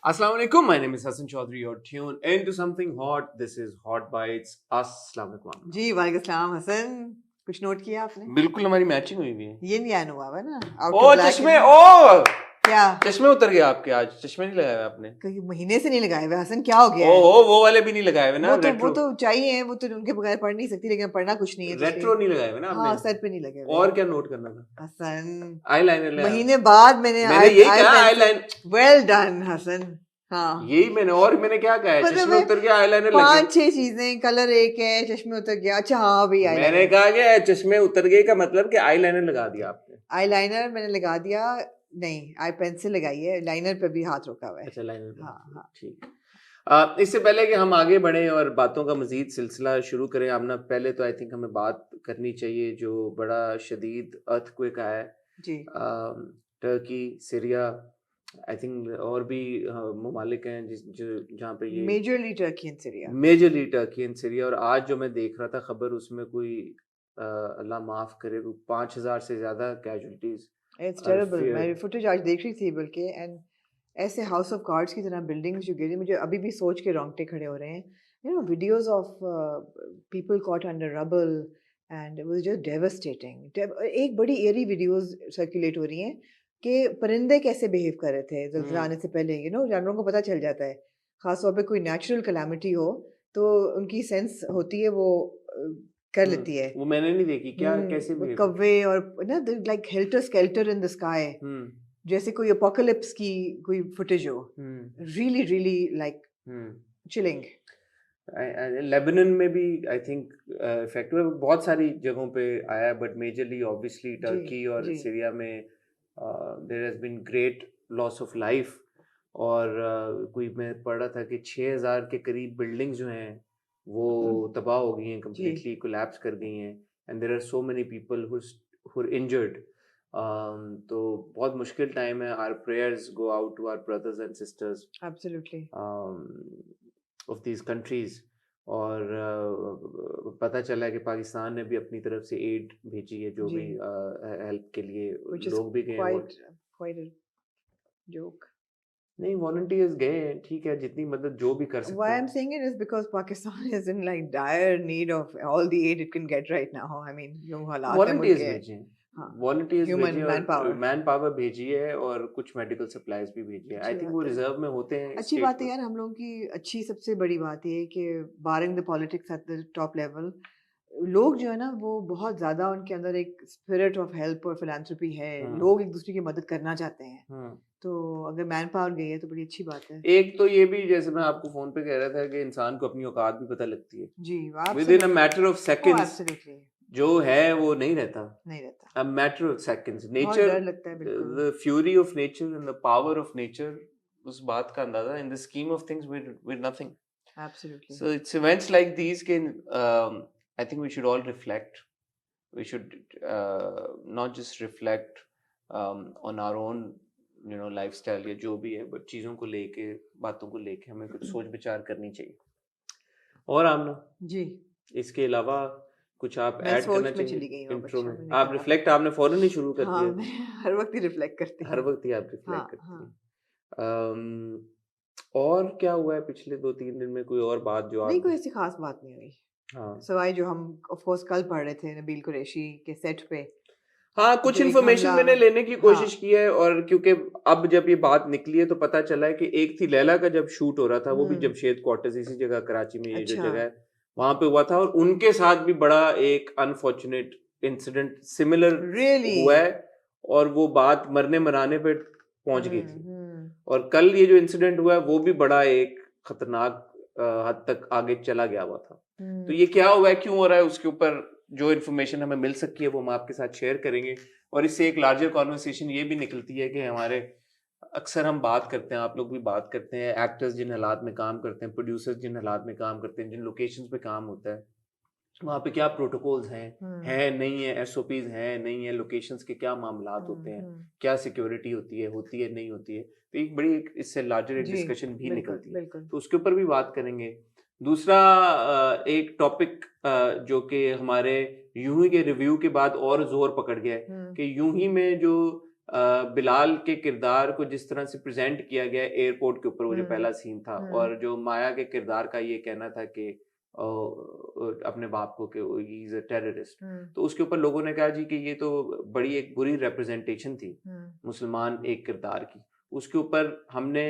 Assalamu alaikum. My name is Hassan Chaudhary. You're tuned into something hot. This is Hot Bites. Assalamu alaikum. जी वालेकुम सलाम हसन, कुछ note किया आपने? बिल्कुल हमारी मैचिंग हुई हुई है। ये नहीं आया हुआ है ना? ओ चश्मे, ओ क्या चश्मे उतर गए आपके आज। चश्मे नहीं लगाए हुए आपने? कई महीने से नहीं लगाए हुए हसन, क्या हो गया है? ओ वो वाले भी नहीं लगाए हुए ना? वो तो चाहिए, वो तो उनके बगैर पढ़ नहीं सकती, लेकिन पढ़ना कुछ नहीं है। रेट्रो नहीं लगाए हुए ना आपने? हाँ, सर पे नहीं लगे हुए। और क्या नोट करना था? हसन आईलाइनर लगाया। महीने बाद मैंने यही कहा आईलाइनर। Well done Hasan. हाँ यही मैंने क्या कहा है? चश्मे उतर गया, आईलाइनर लग गया। 5-6 चीजें, कलर एक है, चश्मे उतर गया। अच्छा हाँ भी मैंने कहा कि चश्मे उतर गए का मतलब कि आईलाइनर लगा दिया आपने। आईलाइनर मैंने लगा दिया नहीं, आई पेंसिल लगाई है, लाइनर पे भी हाथ रोका हुआ है। अच्छा लाइनर पे। हाँ ठीक है। इससे पहले कि हम आगे बढ़े और बातों का मजीद सिलसिला शुरू करें, आमना पहले तो आई थिंक हमें बात करनी चाहिए जो बड़ा शदीद अर्थक्वेक आया है जी। टर्की, सीरिया, आई थिंक और भी ममालिक हैं जहाँ पे ये majorly Turkey and Syria, majorly Turkey and Syria. और आज जो मैं देख रहा था खबर, उसमें कोई अल्लाह माफ करे 5,000 से ज्यादा कैजुअलिटीज। It's terrible. मैं फुटेज आज देख रही थी बल्कि, एंड ऐसे हाउस ऑफ कार्ड्स की तरह बिल्डिंग्स जो गिरी, मुझे अभी भी सोच के रोंगटे खड़े हो रहे हैं। You know videos of people caught under rubble and it was just devastating. एक बड़ी एरी वीडियोस सर्कुलेट हो रही हैं कि परिंदे कैसे बिहेव कर रहे थे ज़ल्ज़ला आने से पहले। यू नो जानवरों को पता चल जाता है, खास तौर पे कोई नेचुरल कैलामिटी हो तो उनकी सेंस होती है, वो कर लेती है। वो मैंने नहीं देखी। क्या कैसे behave? कौवे और ना like helter skeletal in the sky, जैसे कोई अपोकलिप्स की कोई फुटेज हो। Really really like chilling. Lebanon में भी आई थिंक इफेक्ट हुआ, बहुत सारी जगहों पे आया, बट मेजरली ऑब्वियसली टर्की और सीरिया में there has been great loss of life. और कोई मैं पढ़ रहा था कि 6,000 के करीब बिल्डिंग्स जो हैं वो तबाह हो गई हैं, कम्प्लीटली कोलैप्स कर गई हैं, and there are so many people who are injured. तो बहुत मुश्किल टाइम है। Our prayers go out to our brothers and sisters absolutely of these countries. और पता चला है कि पाकिस्तान ने भी अपनी तरफ से एड भेजी है, जो भी हेल्प के लिए लोग भी गए हैं। जोक नहीं, वॉलंटियर्स गए हैं, ठीक है, जितनी मदद जो भी कर सकते Why I'm saying it is because Pakistan is in like dire need of all the aid it can get right now. I mean, जो हालात हैं मुल्क के, भेजे हैं, वॉलंटियर्स human भेजे और manpower पावर भेजी है और कुछ मेडिकल सप्लाईज भी भेजी है। आई थिंक वो रिजर्व में होते हैं। अच्छी बात है यार, हम लोगों की अच्छी सबसे बड़ी बात ये है कि barring the politics at the top level, लोग जो है ना वो बहुत ज़्यादा, उनके अंदर एक स्पिरिट ऑफ हेल्प और फिलैंथ्रोपी है। लोग एक दूसरे की मदद करना चाहते हैं। तो अगर मैन पावर गई है तो बड़ी अच्छी बात है। एक तो ये भी, जैसे मैं आपको फोन पे कह रहा था कि इंसान को अपनी औकात भी पता लगती है जी, within a matter of seconds. जो है वो नहीं रहता, a matter of seconds. Nature, the fury of nature and the power of nature, उस बात का अंदाजा, in the scheme of things we're nothing. Absolutely. So it's events like these can I think we should all reflect. We should not just reflect on our own lifestyle या जो भी है, but चीज़ों को लेके, बातों को लेके हमें कुछ सोच विचार करनी चाहिए। और आमना जी, इसके अलावा कुछ आप ऐड करना चाहिए इंट्रो में? आप रिफ्लेक्ट आपने फौरन ही शुरू कर दिया। मैं हर वक्त ही रिफ्लेक्ट करती हूँ। हर वक्त ही आप रिफ्लेक्ट करती हैं। और क्या हुआ है पिछले 2-3 दिन में? कोई और बात जो नहीं, कोई ऐसी खास बात नहीं हुई। हाँ, सवाई जो हम ऑफ कोर्स कल पढ़ रहे थे नबील कुरैशी के सेट पे। हाँ, कुछ इन्फॉर्मेशन मैंने लेने की कोशिश की है, और क्योंकि अब जब ये बात निकली है तो पता चला है कि एक थी लैला का जब शूट हो रहा था, वो भी जमशेद क्वार्टर्स, इसी जगह कराची में, ये जो जगह है वहां पे हुआ था, और उनके साथ भी बड़ा एक अनफॉर्चुनेट इंसिडेंट सिमिलर हुआ है, और वो बात मरने मराने पे पहुंच गई थी। और कल ये जो इंसिडेंट हुआ है वो भी बड़ा एक खतरनाक हद तक आगे चला गया हुआ था। तो ये क्या हुआ है, क्यों हो रहा है, उसके ऊपर जो इन्फॉर्मेशन हमें मिल सकती है वो हम आपके साथ शेयर करेंगे। और इससे एक लार्जर कॉन्वर्सेशन ये भी निकलती है कि हमारे अक्सर हम बात करते हैं, आप लोग भी बात करते हैं, एक्टर्स जिन हालात में काम करते हैं, प्रोड्यूसर्स जिन हालात में काम करते हैं, जिन लोकेशंस पे काम होता है, वहाँ पे क्या प्रोटोकॉल्स हैं नहीं है, एसओपीज हैं नहीं है, लोकेशंस के क्या मामलात होते हैं, क्या सिक्योरिटी होती है नहीं होती है। तो एक बड़ी इससे लार्जर एक डिस्कशन भी निकलती है, तो उसके ऊपर भी बात करेंगे। दूसरा एक टॉपिक जो कि हमारे यूं ही के रिव्यू के बाद और जोर पकड़ गया है कि यूं ही में जो बिलाल के किरदार को जिस तरह से प्रेजेंट किया गया एयरपोर्ट के ऊपर, वो जो पहला सीन था, और जो माया के किरदार का ये कहना था कि अपने बाप को कि ही इज अ टेररिस्ट, तो उसके ऊपर लोगों ने कहा जी कि ये तो बड़ी एक बुरी रिप्रेजेंटेशन थी मुसलमान एक किरदार की। उसके ऊपर हमने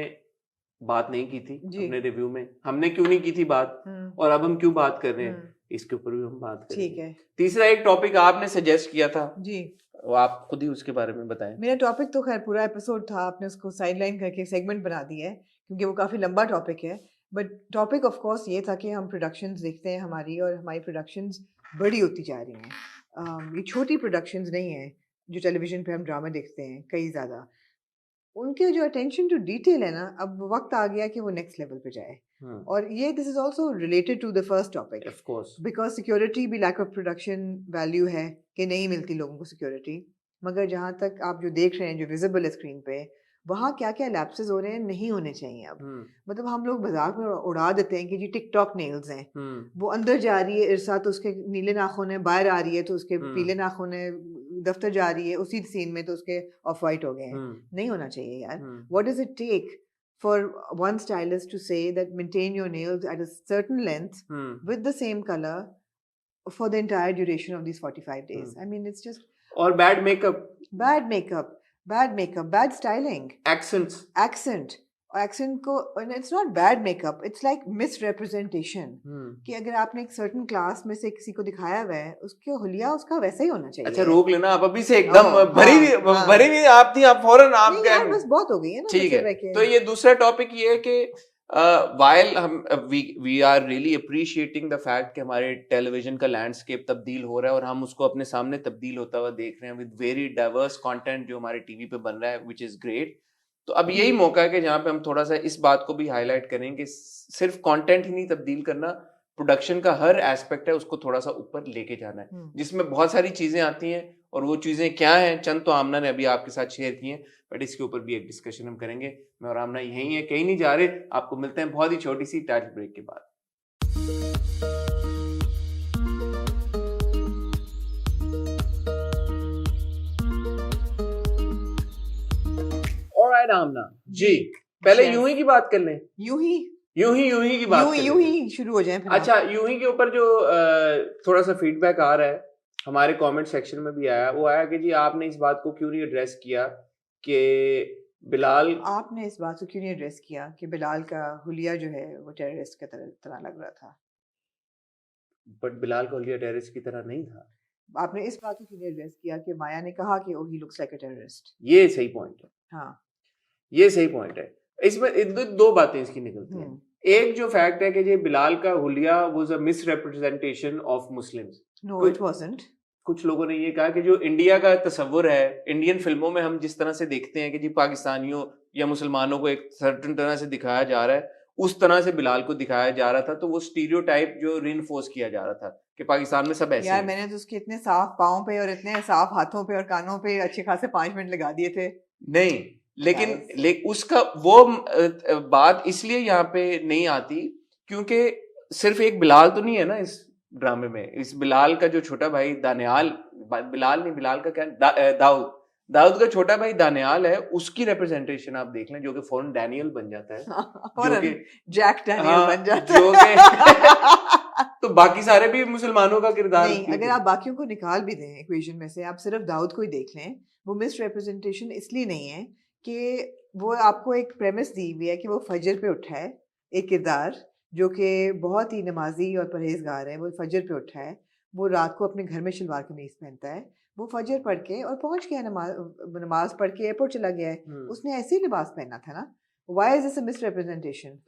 बात नहीं की थी अपने रिव्यू में, हमने क्यों नहीं की थी बात, और अब हम क्यों बात कर रहे हैं इसके ऊपर भी हम बात करेंगे। ठीक है। तीसरा एक टॉपिक आपने सजेस्ट किया था जी, वो आप खुद ही उसके बारे में बताएं। मेरा टॉपिक तो खैर पूरा एपिसोड था, आपने उसको साइडलाइन करके सेगमेंट बना दिया है क्योंकि वो काफ़ी लंबा टॉपिक है। बट टॉपिक ऑफ कोर्स ये था कि हम प्रोडक्शंस देखते हैं हमारी, और हमारी प्रोडक्शंस बड़ी होती जा रही हैं। ये छोटी प्रोडक्शंस नहीं है जो टेलीविज़न पे हम ड्रामा देखते हैं कई ज़्यादा, उनके जो अटेंशन टू डिटेल है ना, अब वक्त आ गया कि वो नेक्स्ट लेवल पे जाए। और ये this is also related to the first topic, of course, because security भी लैक ऑफ प्रोडक्शन वैल्यू है कि नहीं मिलती लोगों को सिक्योरिटी। मगर जहाँ तक आप जो देख रहे हैं जो विजिबल है स्क्रीन पे, वहाँ क्या क्या लैप्सेस हो रहे हैं, नहीं होने चाहिए अब। मतलब हम लोग बाजार में उड़ा देते हैं कि जी टिकटॉक नेल्स हैं, वो अंदर जा रही है इरसा तो उसके नीले नाखून है, बाहर आ रही है तो उसके पीले नाखून है, दफ्तर जा रही है उसी सीन में तो उसके ऑफ वाइट हो गए हैं। नहीं होना चाहिए यार। What does it take for one stylist to say that maintain your nails at a certain length with the same color for the entire duration of these 45 days? I mean, it's just... Or bad makeup, bad styling, accent को, and it's not bad makeup, it's like misrepresentation. कि अगर आपने एक certain class में से किसी को दिखाया हुआ है, उसके हुलिया उसका वैसा ही होना चाहिए। अच्छा रोक लेना आप अभी से, एकदम भरी भी आप थी, आप फौरन आप यार बस बहुत हो गई है ना। ठीक है, तो ये दूसरा टॉपिक ये है कि while हम we are really appreciating the fact कि हमारे टेलीविजन का लैंडस्केप तब्दील हो रहा है और हम उसको अपने सामने तब्दील होता हुआ देख रहे हैं with very diverse content जो हमारे टीवी पे बन रहा है, which is great। तो अब यही मौका है कि जहाँ पे हम थोड़ा सा इस बात को भी हाईलाइट करें कि सिर्फ कंटेंट ही नहीं तब्दील करना, प्रोडक्शन का हर एस्पेक्ट है उसको थोड़ा सा ऊपर लेके जाना है, जिसमें बहुत सारी चीजें आती हैं, और वो चीजें क्या हैं चंद तो आमना ने अभी आपके साथ शेयर की हैं, बट इसके ऊपर भी एक डिस्कशन हम करेंगे। मैं और आमना यहीं है, कहीं नहीं जा रहे, आपको मिलते हैं बहुत ही छोटी सी टाइटल ब्रेक के बाद। ऑलराइट आमना जी, पहले यूं ही की बात कर लें। यूं ही की बात, यूं ही शुरू हो जाए। अच्छा, यूं ही के ऊपर जो थोड़ा सा फीडबैक आ रहा है हमारे कमेंट सेक्शन में भी आया, वो आया कि जी आपने इस बात को क्यों नहीं एड्रेस किया कि बिलाल, आपने इस बात को क्यों नहीं एड्रेस किया कि बिलाल का हुलिया जो है वो टेररिस्ट की तरह लग रहा था। बट बिलाल का हुलिया टेररिस्ट की तरह नहीं था। आपने इस बात को क्यों नहीं एड्रेस किया कि माया ने कहा कि he looks like a terrorist. ये सही पॉइंट है। हाँ, ये सही पॉइंट है। इसमें दो बातें इसकी निकलती हैं। एक जो फैक्ट है कि ये बिलाल का हुलिया was a misrepresentation of Muslims. No it wasn't. कुछ लोगों ने ये कहा कि जो इंडिया का तस्वुर है, इंडियन फिल्मों में हम जिस तरह से देखते हैं कि जी पाकिस्तानियों या मुसलमानों को एक सर्टेन तरह से दिखाया जा रहा है, उस तरह से बिलाल को दिखाया जा रहा था। तो वो स्टीरियोटाइप जो रिइंफोर्स किया जा रहा था कि पाकिस्तान में सब ऐसे यार, मैंने तो उसके इतने साफ पाँव पे और इतने साफ हाथों पे और कानों पे अच्छे खासे 5 मिनट लगा दिए थे। नहीं, लेकिन उसका वो बात इसलिए यहाँ पे नहीं आती क्योंकि सिर्फ एक बिलाल तो नहीं है ना इस ड्रामे में। इस बिलाल का जो छोटा भाई दानियाल, बिलाल नहीं, बिलाल का क्या, दाऊद का छोटा भाई दानियाल है, उसकी रिप्रेजेंटेशन आप देख लें, जो कि फौरन डैनियल बन जाता है, जो कि जैक डैनियल बन जाता है। तो बाकी सारे भी मुसलमानों का किरदार नहीं, अगर आप बाकियों को निकाल भी दें इक्वेशन में से, आप सिर्फ दाऊद को ही देख लें, वो मिस रिप्रेजेंटेशन इसलिए नहीं है कि वो आपको एक प्रेमिस दी हुई है कि वो फजर पे उठा है, एक किरदार जो कि बहुत ही नमाजी और परहेजगार है, वो फजर पे उठा है, वो रात को अपने घर में शलवार कमीज पहनता है, वो फजर पढ़ के और पहुंच गया, नमाज पढ़ के एयरपोर्ट चला गया है, उसने ऐसे ही लिबास पहना था ना। Why is this a misrepresentation?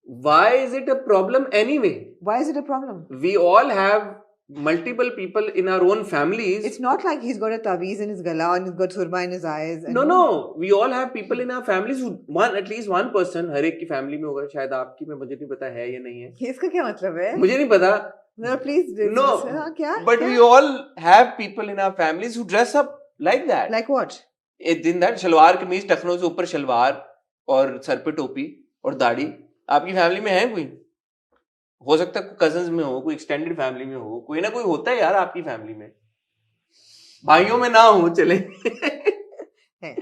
Why is it a problem anyway? Why is it a problem? We all have multiple people in our own families. It's not like he's got a taweez in his gala and he's got surma in his eyes. No. We all have people in our families who, at least one person, हर एक की family में होगा, शायद आपकी में, मुझे नहीं पता है या नहीं है। इसका क्या मतलब है? मुझे नहीं पता। No, please. No. क्या? But we all have people in our families who dress up like that. Like what? In that salwar कमीज, टखनों से ऊपर शलवार और सर पे टोपी और दाढ़ी। आपकी फैमिली में है कोई? हो सकता है कजन्स में हो, कोई एक्सटेंडेड फैमिली में हो, कोई ना कोई होता है यार आपकी फैमिली में, भाइयों में ना हो चले। है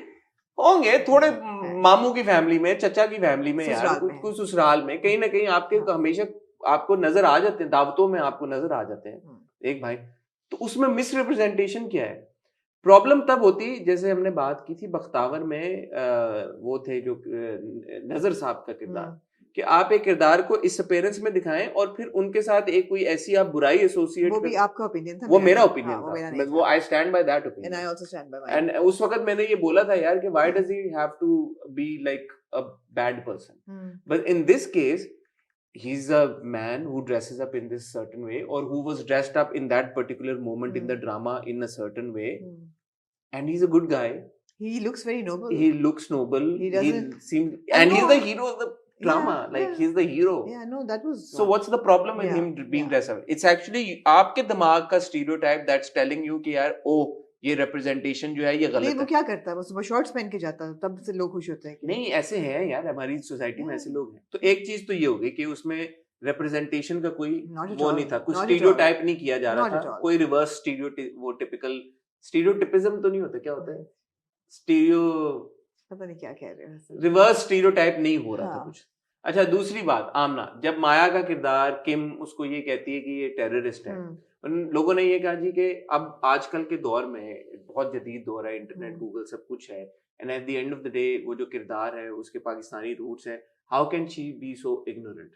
होंगे थोड़े है। मामू की फैमिली में, चचा की फैमिली में, यार ससुराल कुछ में। कुछ ससुराल में कहीं ना कहीं आपके हाँ। हमेशा आपको नजर आ जाते हैं, दावतों में आपको नजर आ जाते हैं एक भाई। तो उसमें मिस रिप्रेजेंटेशन क्या है? प्रॉब्लम तब होती, जैसे हमने बात की थी बख्तावर में, वो थे जो नजर साहब का किरदार, कि आप एक किरदार को इस अपीयरेंस में दिखाएं और फिर उनके साथ एक कोई ऐसी आप बुराई एसोसिएट वो कर, भी आपका ओपिनियन था, वो मेरा नहीं। ओपिनियन वो था, मेरा नहीं मैं वो था। I stand by that And opinion. I also stand by mine. And उस वक्त मैंने ये बोला था यार कि why does he have to be like a bad person, but in this case he's a man who dresses up in this certain way, or who was dressed up in that particular moment in the drama in a certain way, and he's a good guy. He looks very noble. He looks noble. He doesn't. seems, I and he's know. the hero of the drama. Yeah, Like yeah. he's the hero. Yeah, no, that was. So what's the problem with him being dressed up? It's actually आपके दिमाग का stereotype that's telling you कि यार oh ये representation जो है ये गलत नहीं, है। वो क्या करता है, वो सुबह शॉर्ट्स पहन के जाता है, तब से लोग खुश होते हैं कि नहीं ऐसे हैं यार, हमारी सोसाइटी में ऐसे लोग हैं। तो एक चीज तो ये हो गई कि उसमें रिप्रेजेंटेशन का कोई वो नहीं था, कुछ स्टीरियोटाइप नहीं किया जा रहा था, कोई रिवर्स स्टीरियो, वो टिपिकल स्टीरियोटिपिज्म तो नहीं होता, क्या होता है स्टीरियो, पता नहीं क्या कह रहे हैं, रिवर्स स्टीरियोटाइप नहीं हो रहा था कुछ। अच्छा दूसरी बात, आमना, जब माया का किरदार किम उसको ये कहती है कि ये टेररिस्ट है, उन लोगों ने ये कहा जी कि अब आजकल के दौर में बहुत जदीद दौर है, इंटरनेट गूगल सब कुछ है, and at the end of the day वो जो किरदार है उसके पाकिस्तानी रूट्स है, how can she be so ignorant?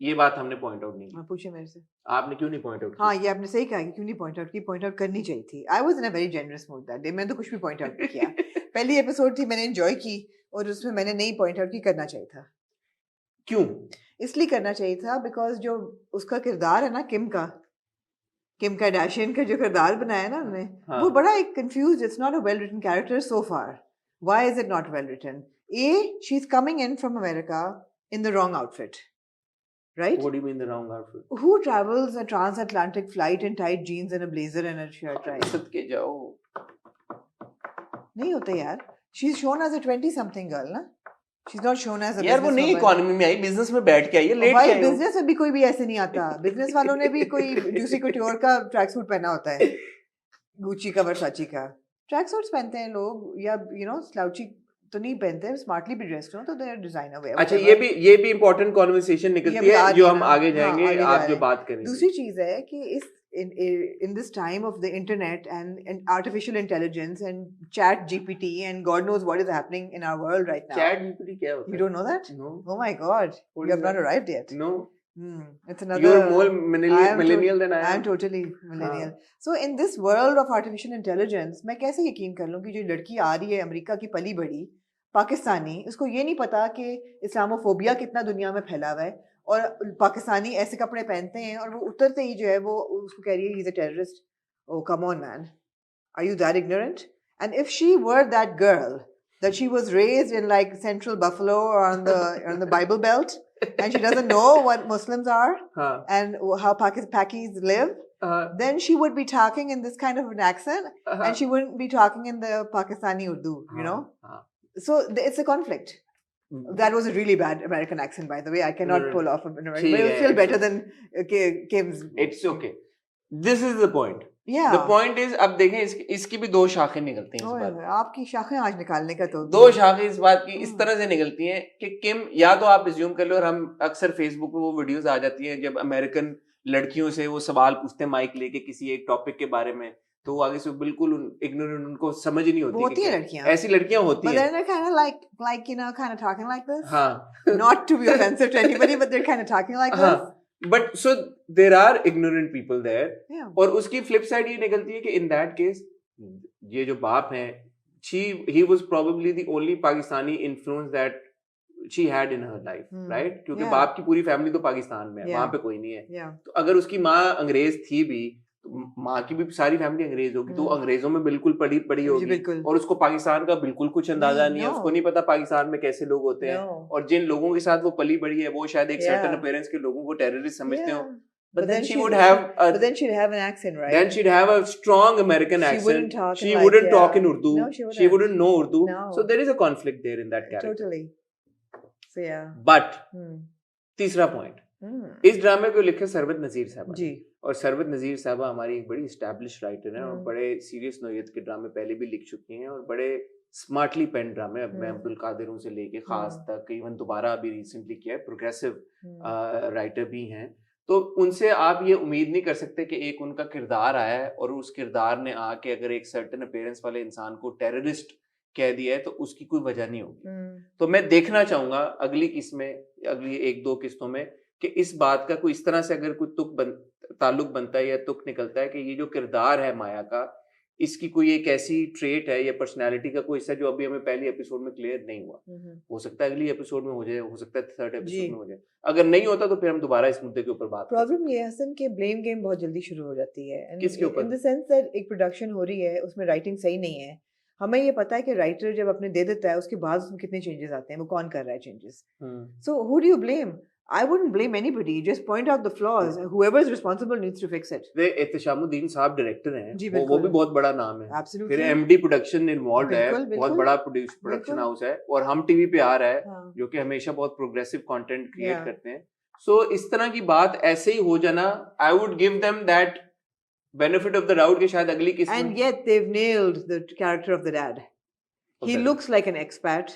ये बात हमने पॉइंट आउट नहीं की। पूछे मेरे से, आपने क्यों नहीं पॉइंट आउट? हाँ ये आपने सही कहा कि क्यों नहीं पॉइंट आउट की, पॉइंट आउट करनी चाहिए थी। I was in a very generous mood that day, मैंने तो कुछ भी पॉइंट आउट नहीं किया। पहली एपिसोड थी, मैंने एंजॉय की और उसमें मैंने नहीं पॉइंट आउट की, करना चाहिए था। क्यों इसलिए करना चाहिए था बिकॉज जो उसका किरदार है ना किम कार्दाशियन का जो किरदार बनाया ना उन्होंने, वो बड़ा एक confuse, it's not a well written character so far. Why is it not well written? She is coming in from America in the wrong outfit, right? What do you mean the wrong outfit? Who travels a transatlantic flight in tight jeans and a blazer and a shirt, right? सद के जाओ, नहीं होता यार। She's shown as a 20-something girl, ना? She's not shown as a यार वो नहीं इकोनॉमी में आई, बिजनेस में बैठ के आई है, लेट भाई के आई। बिजनेस में भी कोई भी ऐसे नहीं आता, बिजनेस वालों ने भी कोई दूसरी couture का ट्रैक सूट पहना होता है, गुच्ची का, वर्साची का ट्रैक सूट्स पहनते हैं लोग, या यू नो स्लाउची तो नहीं पहनते, स्मार्टली भी ड्रेस्ड हो तो दे आर डिजाइनर वेयर। अच्छा ये भी इंपॉर्टेंट कॉन्वर्सेशन निकलती है जो हम आगे जाएंगे, आप जो बात करेंगे। दूसरी चीज है कि इस in this time of the internet and artificial intelligence and chat GPT and God knows what is happening in our world right now. Chat GPT क्या होता है? You don't know that? No. Oh my God, you have not arrived yet. No. It's another. You're more millennial than I am. I am totally millennial. So in this world of artificial intelligence, मैं कैसे यकीन कर लूँ कि जो लड़की आ रही है अमेरिका की पली बड़ी पाकिस्तानी, उसको ये नहीं पता कि इस्लामोफोबिया कितना दुनिया में फैला हुआ है, और पाकिस्तानी ऐसे कपड़े पहनते हैं, और वो उतरते ही जो है वो उसको कह रही है he's a terrorist. Oh come on man, are you that ignorant? And if she were that girl that she was raised in like Central Buffalo or on the Bible Belt, and she doesn't know what Muslims are and how Pakis live, then she would be talking in this kind of an accent, and she wouldn't be talking in the Pakistani Urdu, you know. So it's a conflict. That was a really bad American accent, by the way. I cannot pull off an American, but it was still better than Kim's. It's okay. This is the point. Yeah. The point is, अब देखें इसकी भी दो शाखें निकलती हैं इस बात। आपकी शाखें आज निकालने का तो दो शाखें इस बात की इस तरह से निकलती हैं कि किम, या तो आप अज्यूम कर लो, और हम अक्सर फेसबुक पे वो वीडियोस आ जाती हैं जब अमेरिकन लड़कियों से वो सवाल पूछते हैं माइक लेके किसी एक टॉपिक के बारे में, तो वो आगे से बिल्कुल इग्नोरेंट, उनको समझ ही नहीं होती है लड़कियां, ऐसी लड़कियां होती हैं, but they're kind of like you know kind of talking like this. हाँ, not to be offensive to anybody, but they're kind of talking like this. But so there are ignorant people there. Yeah. और उसकी flip side ये निकलती है कि in that case ये जो बाप हैं, he was probably the only Pakistani influence that she had in her life, right? क्योंकि बाप की पूरी फैमिली तो पाकिस्तान में है, वहाँ पे कोई नहीं है। तो अगर उसकी माँ अंग्रेज थी भी, माँ की भी सारी फैमिली अंग्रेज होगी, तो अंग्रेजों में बिल्कुल पड़ी होगी, और उसको पाकिस्तान का बिल्कुल कुछ अंदाजा नहीं है, उसको नहीं पता पाकिस्तान में कैसे लोग होते हैं, और जिन लोगों के साथ वो पली बड़ी है वो शायद एक सर्टेन अपीयरेंस के लोगों को टेररिस्ट समझते हो, but then she would have but then she'd have an accent, right? Then she'd have a strong American accent. She wouldn't talk in Urdu. No, she wouldn't know Urdu. No. So there is a conflict there in that character. Totally. So yeah. But तीसरा point, इस ड्रामे को लिखे सरवत नजीर साहब जी, और सरवत नजीर साहबा हमारी एक बड़ी एस्टैब्लिश राइटर हैं और बड़े सीरियस नोयत के ड्रामे पहले भी लिख चुकी हैं और बड़े स्मार्टली पेन ड्रामे, अब मैं अब्दुल कादिरों से लेके खास तक इवन दोबारा अभी रिसेंटली किया है, प्रोग्रेसिव राइटर भी हैं, तो उनसे आप ये उम्मीद नहीं कर सकते कि एक उनका किरदार आया है और उस किरदार ने आके अगर एक सर्टेन अपीयरेंस वाले इंसान को टेररिस्ट कह दिया है तो उसकी कोई वजह नहीं होगी। तो मैं देखना चाहूंगा अगली किस्में, अगली 1-2 किस्तों में कि इस बात का कोई इस तरह से अगर कोई ताल्लुक बनता है या तुक निकलता है कि ये जो किरदार है माया का, इसकी कोई एक ऐसी ट्रेट है या पर्सनालिटी का कोई हिस्सा जो अभी हमें पहली एपिसोड में क्लियर नहीं हुआ, हो सकता है अगली एपिसोड में हो जाए, हो सकता है थर्ड एपिसोड में हो जाए। अगर नहीं होता तो फिर हम दोबारा इस मुद्दे के ऊपर बात करें। प्रॉब्लम ये है हसन कि ब्लेम गेम बहुत जल्दी शुरू हो जाती है, किसके ऊपर? इन द सेंस दैट एक प्रोडक्शन हो रही है, उसमें राइटिंग सही नहीं है, हमें ये पता है कि राइटर जब अपने दे देता है उसके बाद उसमें कितने चेंजेस आते हैं, वो कौन कर रहा है changes, so who do you blame? I wouldn't blame anybody. Just point out the flaws. Whoever is responsible needs to fix it. वे एहतशामुद्दीन साहब डायरेक्टर हैं, वो भी बहुत बड़ा नाम है। Absolutely. फिर MD प्रोडक्शन इन्वॉल्व है, बहुत बड़ा प्रोडक्शन हाउस है और हम टीवी पे आ रहा है जो कि हमेशा बहुत प्रोग्रेसिव कंटेंट क्रिएट करते हैं। सो इस तरह की बात ऐसे ही हो जाना, I would give them that benefit of the doubt कि शायद अगली किस्म। And yet they've nailed the character of the dad. He looks like an expat.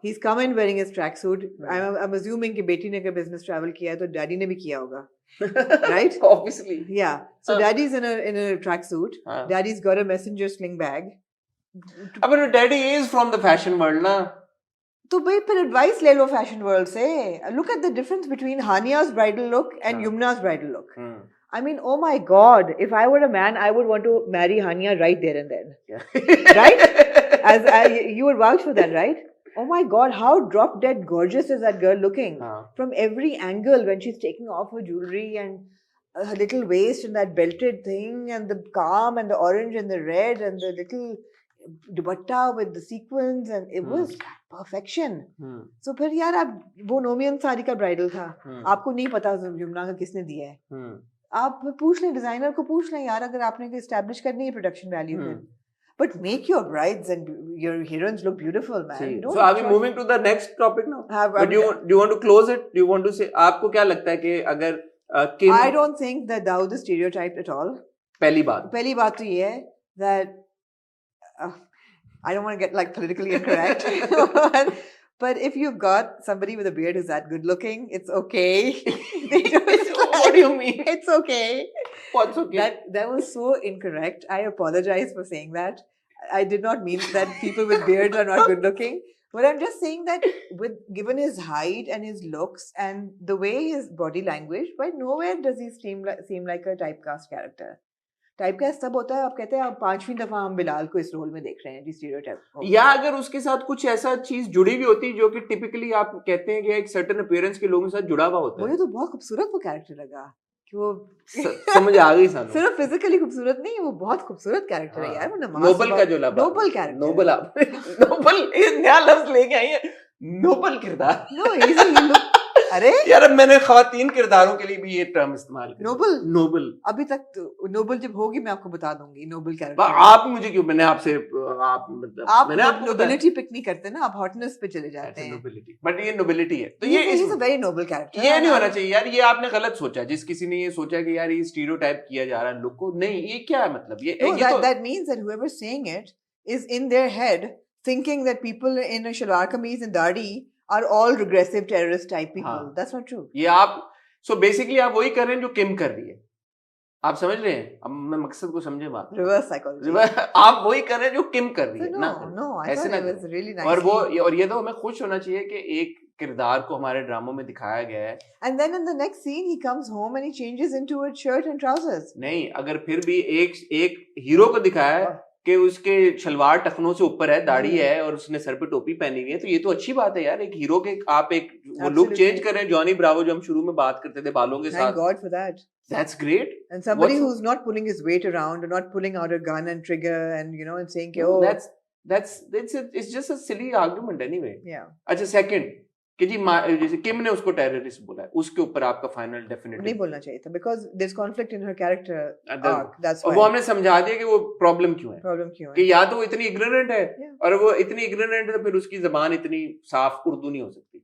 He's come in wearing his tracksuit. I'm assuming कि बेटी ने का business travel किया है तो डैडी ने भी किया होगा, right? Obviously. Yeah. So daddy's in a tracksuit. Daddy's got a messenger sling bag. But daddy is from the fashion world, ना? तो भाई फिर advice ले लो fashion world से. Look at the difference between Hania's bridal look and Yumna's bridal look. I mean, oh my God! If I were a man, I would want to marry Hania right there and then. Yeah. Right? You would vouch for that, right? Oh my God, how drop dead gorgeous is that girl looking? From every angle when she's taking off her jewelry and her little waist and that belted thing and the calm and the orange and the red and the little dupatta with the sequins and it was perfection. So फिर यार आप वो नोमियन साड़ी का bridal था, आपको नहीं पता जुमना का किसने दिया है, आप पूछ लें डिजाइनर को, पूछ लें यार अगर आपने एस्टैब्लिश करनी है प्रोडक्शन वैल्यू फिर। But make your brides and your heroines look beautiful, man. So are we moving to the next topic now? But do you want to close it? Do you want to say? आपको क्या लगता है कि अगर I don't think that Dawood is stereotyped at all. पहली बात तो ये है that I don't want to get like politically incorrect, but if you've got somebody with a beard who's that good looking, it's okay. What do you mean? It's okay. What's okay? That was so incorrect. I apologize for saying that. I did not mean that people with beards are not good looking. But I'm just saying that given his height and his looks and the way his body language, by nowhere does he seem like a typecast character. Typecast तब होता है आप कहते हैं आप 5वीं दफा हम बिलाल को इस रोल में देख रहे हैं जी, स्टीरियोटाइप। या अगर उसके साथ कुछ ऐसा चीज जुड़ी हुई होती जो कि टिपिकली आप कहते हैं कि एक सर्टेन अपीयरेंस के लोगों के साथ जुड़ा हुआ होता है। मुझे तो बहुत खूबसूरत वो कैरेक्टर लगा कि वो समझ आ गई सानू, सिर्फ फिजिकली खूबसूरत नहीं, वो बहुत खूबसूरत कैरेक्टर है यार। वो नोबल का जो लबा, नोबल कैरेक्टर, नोबल ये नया लफ्ज लेके आई है, नोबल किरदार। नो इजी अरे यार अब मैंने ख़वातीन किरदारों के लिए भी ये टर्म इस्तेमाल किया, नोबल। अभी तक तो नोबल जब होगी मैं आपको बता दूंगी नोबल कैरेक्टर। आप मुझे क्यों, मैंने आपसे आप नोबिलिटी पिक नहीं करते ना, आप हॉटनेस पे चले जाते हैं। नोबिलिटी, बट ये नोबिलिटी है तो ये is a very noble character. ये नहीं होना चाहिए यार, ये आपने गलत सोचा। जिस किसी ने ये सोचा कि यार ये स्टीरियोटाइप किया जा रहा है लोग को, नहीं ये क्या है मतलब, ये that means that whoever saying it is in their head thinking that people in a shalwar kameez and dadi are all regressive terrorist type people. That's not true. ये आप so basically आप वही कर रहे हैं जो किम कर रही है, आप समझ रहे हैं? अब मैं मकसद को समझे बात, रिवर्स साइकोलॉजी। आप वही कर रहे हैं जो किम कर रही है ना, ऐसे ना really nice और वो और ये तो हमें खुश होना चाहिए कि एक किरदार को हमारे ड्रामों में दिखाया गया है। And then in the next scene he comes home and he changes into a shirt and trousers. नहीं, अगर फिर भी एक हीरो को दिखाया है कि उसके शलवार टखनों से ऊपर है, दाढ़ी है और उसने सर पे टोपी पहनी हुई है, तो ये तो अच्छी बात है यार। एक हीरो के आप एक वो लुक चेंज कर रहे हैं, जॉनी ब्रावो जो हम शुरू में बात करते थे बालों के साथ। Thank God for that. That's great. And somebody who's not pulling his weight around or not pulling out a gun and trigger and and saying oh it's just a silly argument anyway. Yeah. अच्छा second कि जी जैसे किम ने उसको terrorist बोला है, उसके ऊपर आपका फाइनल डेफिनेटली नहीं बोलना चाहिए था because there's conflict in her character arc. That's why वो हमने समझा दिया कि वो प्रॉब्लम क्यों है कि या तो वो इतनी इग्नोरेंट है और वो इतनी इग्नोरेंट है तो फिर उसकी जबान इतनी साफ उर्दू नहीं हो सकती।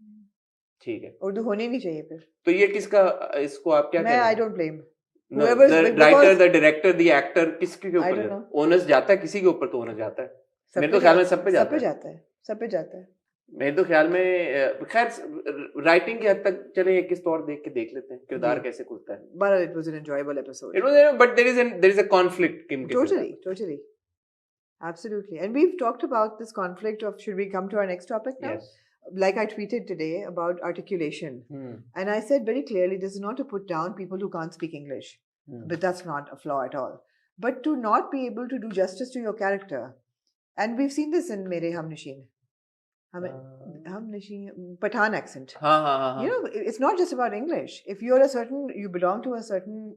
ठीक है, उर्दू होनी नहीं चाहिए फिर। तो ये किसका, इसको आप क्या कहते हैं? I don't blame the writer, the director, the actor, किसके ऊपर ओनस जाता है? किसी के ऊपर तो ओनस जाता है। मेरे तो ख्याल में सब पे सब पे जाता है। जाता है, सब पे जाता है। मेरे तो ख्याल में खैर राइटिंग की हद तक चले एक किस्त और देख के देख लेते हैं किरदार जी। कैसे खुलता है। But it was an enjoyable episode. It was, but there is a conflict Kim के Totally, किरदार totally. Absolutely. And we've talked about this conflict of, should we come to our next topic में। now? Yes. Like I tweeted today about articulation. And I said very clearly, this is not to put down people who can't speak English. But that's not a flaw at all. But to not be able to do justice to your character. And we've seen this in Mere Hum Nasheen. Hum Nasheen, Pathan accent. You know, it's not just about English. If you belong to a certain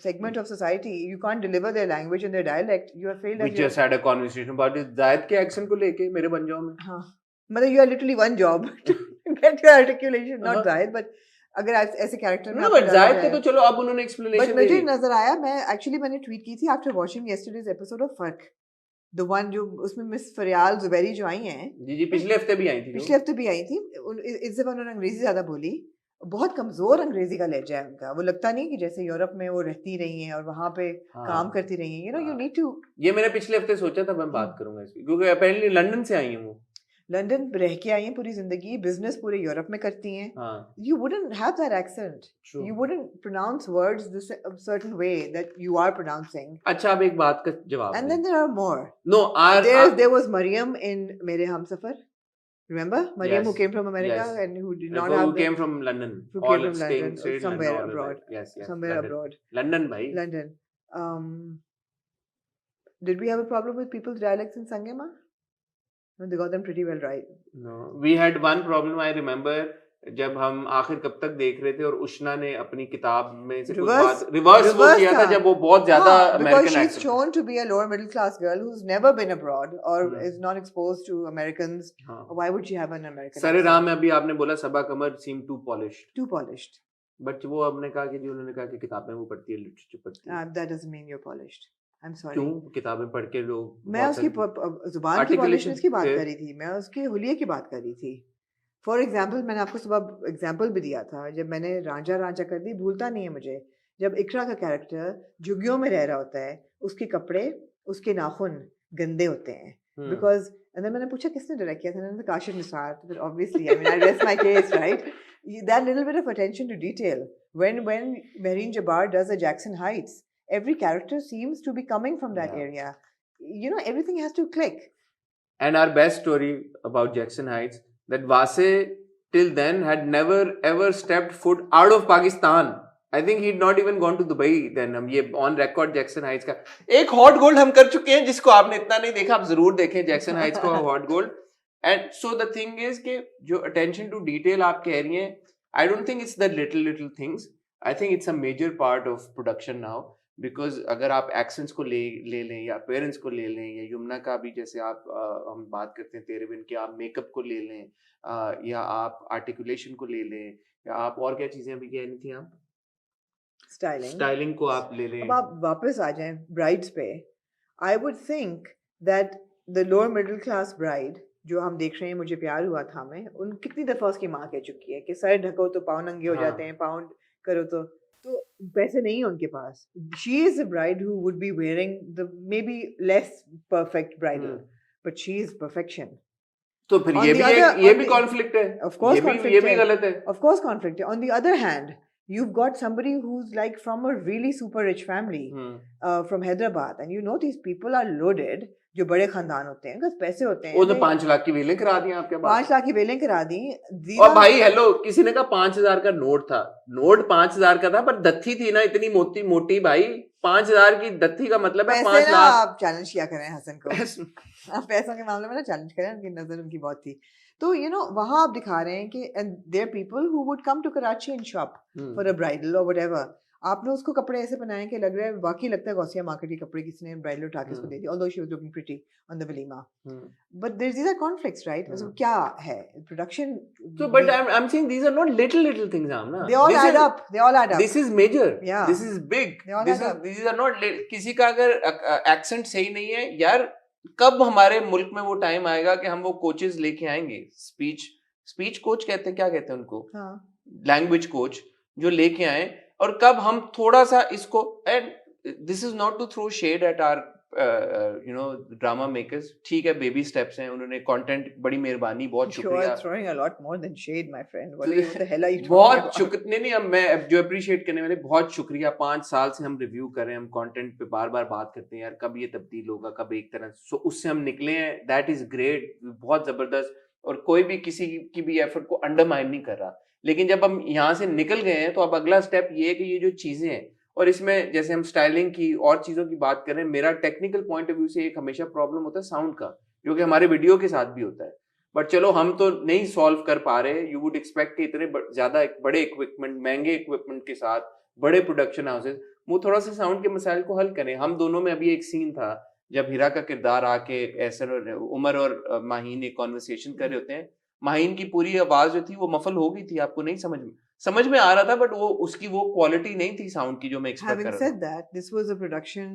segment of society, you can't deliver their language and their dialect, you are failed. We just had a conversation about this. Zayed के accent को लेके मेरे बन जाओ में। हाँ, मतलब you are literally one job to get your articulation, not Zayed, but अगर ऐसे character में No, but Zayed के तो चलो अब उन्होंने explanation but मुझे नजर आया, मैंने tweet की थी after watching yesterday's episode of Fark, the one जो उसमें मिस फरियाल जुबैरी जो आई हैं, जी पिछले हफ्ते भी आई थी, इस दफा उन्होंने अंग्रेजी ज्यादा बोली, बहुत कमजोर अंग्रेजी का लहजा है उनका, वो लगता नहीं कि जैसे यूरोप में वो रहती रही हैं और वहां पे काम करती रही हैं, you need to, ये मैंने पिछले हफ्ते सोचा था मैं बात करूंगा इसकी, क्योंकि अपेरेंटली लंदन से आई हैं वो, लंदन रह के आई हैं पूरी जिंदगी, बिजनेस पूरे यूरोप में करती हैं, you wouldn't have that accent. True. You wouldn't pronounce words a certain way that you are pronouncing. अच्छा, अब एक बात का जवाब, and then there are more. No, there was Mariam in Mere Humsafar. Remember Mariam, who came from America and who did not have, who came from London, who came from London, somewhere abroad. Yes, somewhere abroad. London, bhai. London. Did we have a problem with people's dialects in Sangema? No, they got them pretty well right. No, we had one problem. I remember जब हम आखिर कब तक देख रहे थे और उष्णा ने अपनी किताब में से कुछ बात रिवर्स वो किया था जब वो बहुत ज्यादा American accent, because she's shown to be a lower middle class girl who's never been abroad or is not exposed to Americans. Why would she have an American accent? सरे राम में अभी आपने बोला सबा कमर seem too polished. But वो आपने कहा कि उन्होंने कहा कि किताब में वो पढ़ती है, लिटरेचर पढ़ती है. That doesn't mean you're polished. I'm sorry. क्यों किताबें पढ़ के लोग, मैं उसकी जुबान की पॉलिशनेस की बात कर रही थी, मैं उसके हुलिये की बात कर रही थी. फॉर एग्जाम्पल, मैंने आपको सुबह एग्जाम्पल भी दिया था, जब मैंने रांझा कर दी, भूलता नहीं है मुझे, जब इकरा का कैरेक्टर झुग्गियों में रह रहा होता है, उसके कपड़े, उसके नाखून गंदे होते हैं, बिकॉज मैंने पूछा किसने डायरेक्ट किया था, काशिफ निसार, तो फिर obviously I mean I rest my case, right, that little bit of attention to detail, when Mehreen Jabbar does a Jackson Heights, every character seems to be coming from that area. You know, everything has to click. And our best story about Jackson Heights, that Vase till then had never ever stepped foot out of Pakistan. I think he'd not even gone to Dubai then. हम ये on record Jackson Heights का एक hot gold हम कर चुके हैं, जिसको आपने इतना नहीं देखा, आप जरूर देखें Jackson Heights को hot gold. And so the thing is कि जो attention to detail आप कह रही हैं, I don't think it's the little things. I think it's a major part of production now. Because अगर आप एक्सेंट्स को ले लें या पेरेंट्स को ले लें या यमुना का भी जैसे आप हम बात करते हैं तेरे बिन के, आप मेकअप को ले लें या आप आर्टिकुलेशन को ले लें या आप और क्या चीजें अभी कहनी थी आप, स्टाइलिंग को आप ले लें. अब आप वापस आ जाएं ब्राइड्स पे, I would think that the lower middle class bride जो हम देख रहे हैं, मुझे प्यार हुआ था में, उन कितनी दफा उसकी माँ कह चुकी है कि सर ढको तो पाँव नंगे हो जाते हैं, पाँव करो तो पैसे नहीं है उनके पास. She is a bride who would be wearing the maybe less perfect bridal, but she is perfection. तो फिर ये भी conflict है. Of course conflict है. ये भी गलत है. Of course conflict है. On the other hand, you've got somebody who's like from a really super rich family from Hyderabad, and you know these people are loaded. जो बड़े खानदान होते हैं, पैसे होते हैं, वो तो 5 लाख की वेलें करा दी आपके पास, 5 लाख की वेलें करा दी. और भाई हेलो, किसी ने कहा 5000 का नोट था, नोट 5000 का था, पर दत्थी थी ना इतनी मोटी भाई, 5000 की दत्थी का मतलब है 5 लाख. आप चैलेंज किया करें हसन को, आप पैसों के मामले में ना चैलेंज करें, उनकी नजर उनकी बहुत थी. तो यू नो वहां आप दिखा रहे हैं कि there people who would come to Karachi and shop for a bridal और व्हाटएवर. आपने उसको कपड़े ऐसे पहनाए कि लग रहा है वाकई लगता है गौसिया मार्केट के कपड़े किसी ने ब्राइडल उठा के उसको दे दी, although she was looking pretty on the walima. But these are conflicts, right? So क्या है production? So but I'm saying these are not little things, ना. They all add up. They all add up. This is major. Yeah. This is big. These are not किसी का अगर accent सही नहीं है यार, कब हमारे मुल्क में वो टाइम आएगा कि हम वो कोचेस लेके आएंगे, स्पीच कोच कहते हैं, क्या कहते हैं उनको, लैंग्वेज कोच, जो लेके आए, और कब हम थोड़ा सा इसको, and this is not to throw shade at our drama makers, ठीक है, बेबी स्टेप्स हैं, उन्होंने कंटेंट, बड़ी मेहरबानी, बहुत You शुक्रिया। are throwing a lot more than shade, my friend. What the hell are you talking बहुत about? शुक्र नहीं नहीं, अब मैं जो अप्रिशिएट करने वाले, बहुत शुक्रिया। 5 साल से हम रिव्यू कर रहे हैं, हम कंटेंट पे बार बार बात करते हैं यार, कब ये तब्दील होगा, कब एक तरह सो उससे हम निकले हैं, दैट इज ग्रेट, बहुत जबरदस्त। और कोई भी किसी की भी एफर्ट को अंडरमाइन नहीं कर रहा, लेकिन जब हम यहाँ से निकल गए हैं तो अब अगला स्टेप ये है कि ये जो चीजें हैं, और इसमें जैसे हम स्टाइलिंग की और चीजों की बात करें, मेरा टेक्निकल पॉइंट ऑफ व्यू से एक हमेशा प्रॉब्लम होता है साउंड का, जो कि हमारे वीडियो के साथ भी होता है। बट चलो हम तो नहीं सॉल्व कर पा रहे। यू वुड एक्सपेक्ट कि इतने ज्यादा बड़े इक्विपमेंट, महंगे इक्विपमेंट के साथ बड़े प्रोडक्शन हाउसेस वो थोड़ा सा साउंड के मसाइल को हल करें। हम दोनों में अभी एक सीन था जब हीरा का किरदार आके ऐसर और उमर और माहीन एक कॉन्वर्सेशन कर रहे होते हैं, माहीन की पूरी आवाज जो थी वो मफल हो गई थी, आपको नहीं समझ में आ रहा था, बट वो उसकी वो क्वालिटी नहीं थी साउंड की जो मैं एक्सपेक्ट कर Having रहा था। said that, this was a production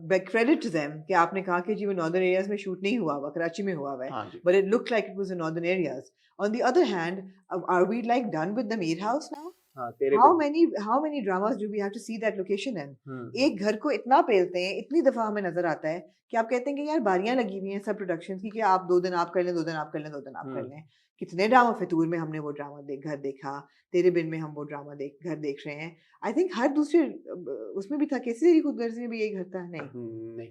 by credit to them कि आपने कहा कि जी वो northern areas में shoot नहीं हुआ हुआ, कराची में हुआ हुआ है, हाँ जी। but it looked like it was in northern areas. On the other hand, are we like done with the Mir House now? हाँ, तेरे How many dramas do we have to see that location in? पे एक घर को इतना पेलते हैं, इतनी दफा हमें नजर आता है कि आप कहते हैं कि यार बारियां लगी हुई हैं सब प्रोडक्शन की कि आप 2 दिन आप कर लें, 2 दिन आप कर लें, 2 दिन आप कर लें। कितने ड्रामा फितूर में हमने वो ड्रामा घर देखा, तेरे बिन में हम वो ड्रामा घर देख रहे हैं। आई थिंक हर दूसरे उसमें भी था, कैसी तेरी खुदगर्जी में भी यही घर था नहीं, नहीं,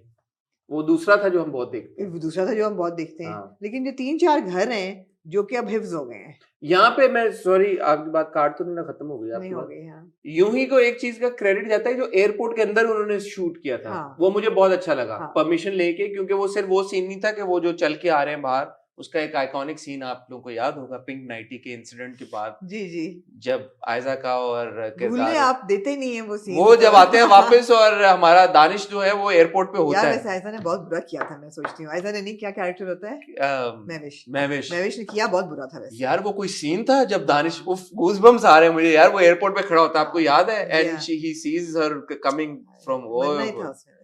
वो दूसरा था जो हम बहुत देखते हैं। वो दूसरा था जो हम बहुत देखते हैं। हाँ। लेकिन जो 3-4 घर हैं जो कि अब हिफ्ज हो गए हैं, यहाँ पे मैं सॉरी आपकी बात काट तो नहीं ना, खत्म हो गई आपकी नहीं हो बात। गए। हाँ यूं ही को एक चीज का क्रेडिट जाता है जो एयरपोर्ट के अंदर उन्होंने शूट किया था, हाँ वो मुझे बहुत अच्छा लगा, हाँ परमिशन लेके, क्योंकि वो सिर्फ वो सीन नहीं था कि वो जो चल के आ रहे हैं बाहर, उसका एक आइकॉनिक सीन आप लोगों को याद होगा, पिंक नाइटी के इंसिडेंट के बाद, जी जी, जब आयजा का और भूलने किरदार आप देते ही नहीं है वो सीन वो जब आते हैं वापस, और हमारा दानिश जो है वो एयरपोर्ट पे होता यार है। वैसे आयजा ने बहुत बुरा किया था, मैं सोचती हूँ। आयजा ने नहीं, क्या कैरेक्टर होता है, महविश महविश ने किया बहुत बुरा था वैसे। यार, वो कोई सीन था जब दानिश, उफ, गूज़बम्स आ रहे हैं मुझे यार, वो एयरपोर्ट पे खड़ा होता है, आपको याद है, and he sees her coming from बनना ही था उसमें वैसे।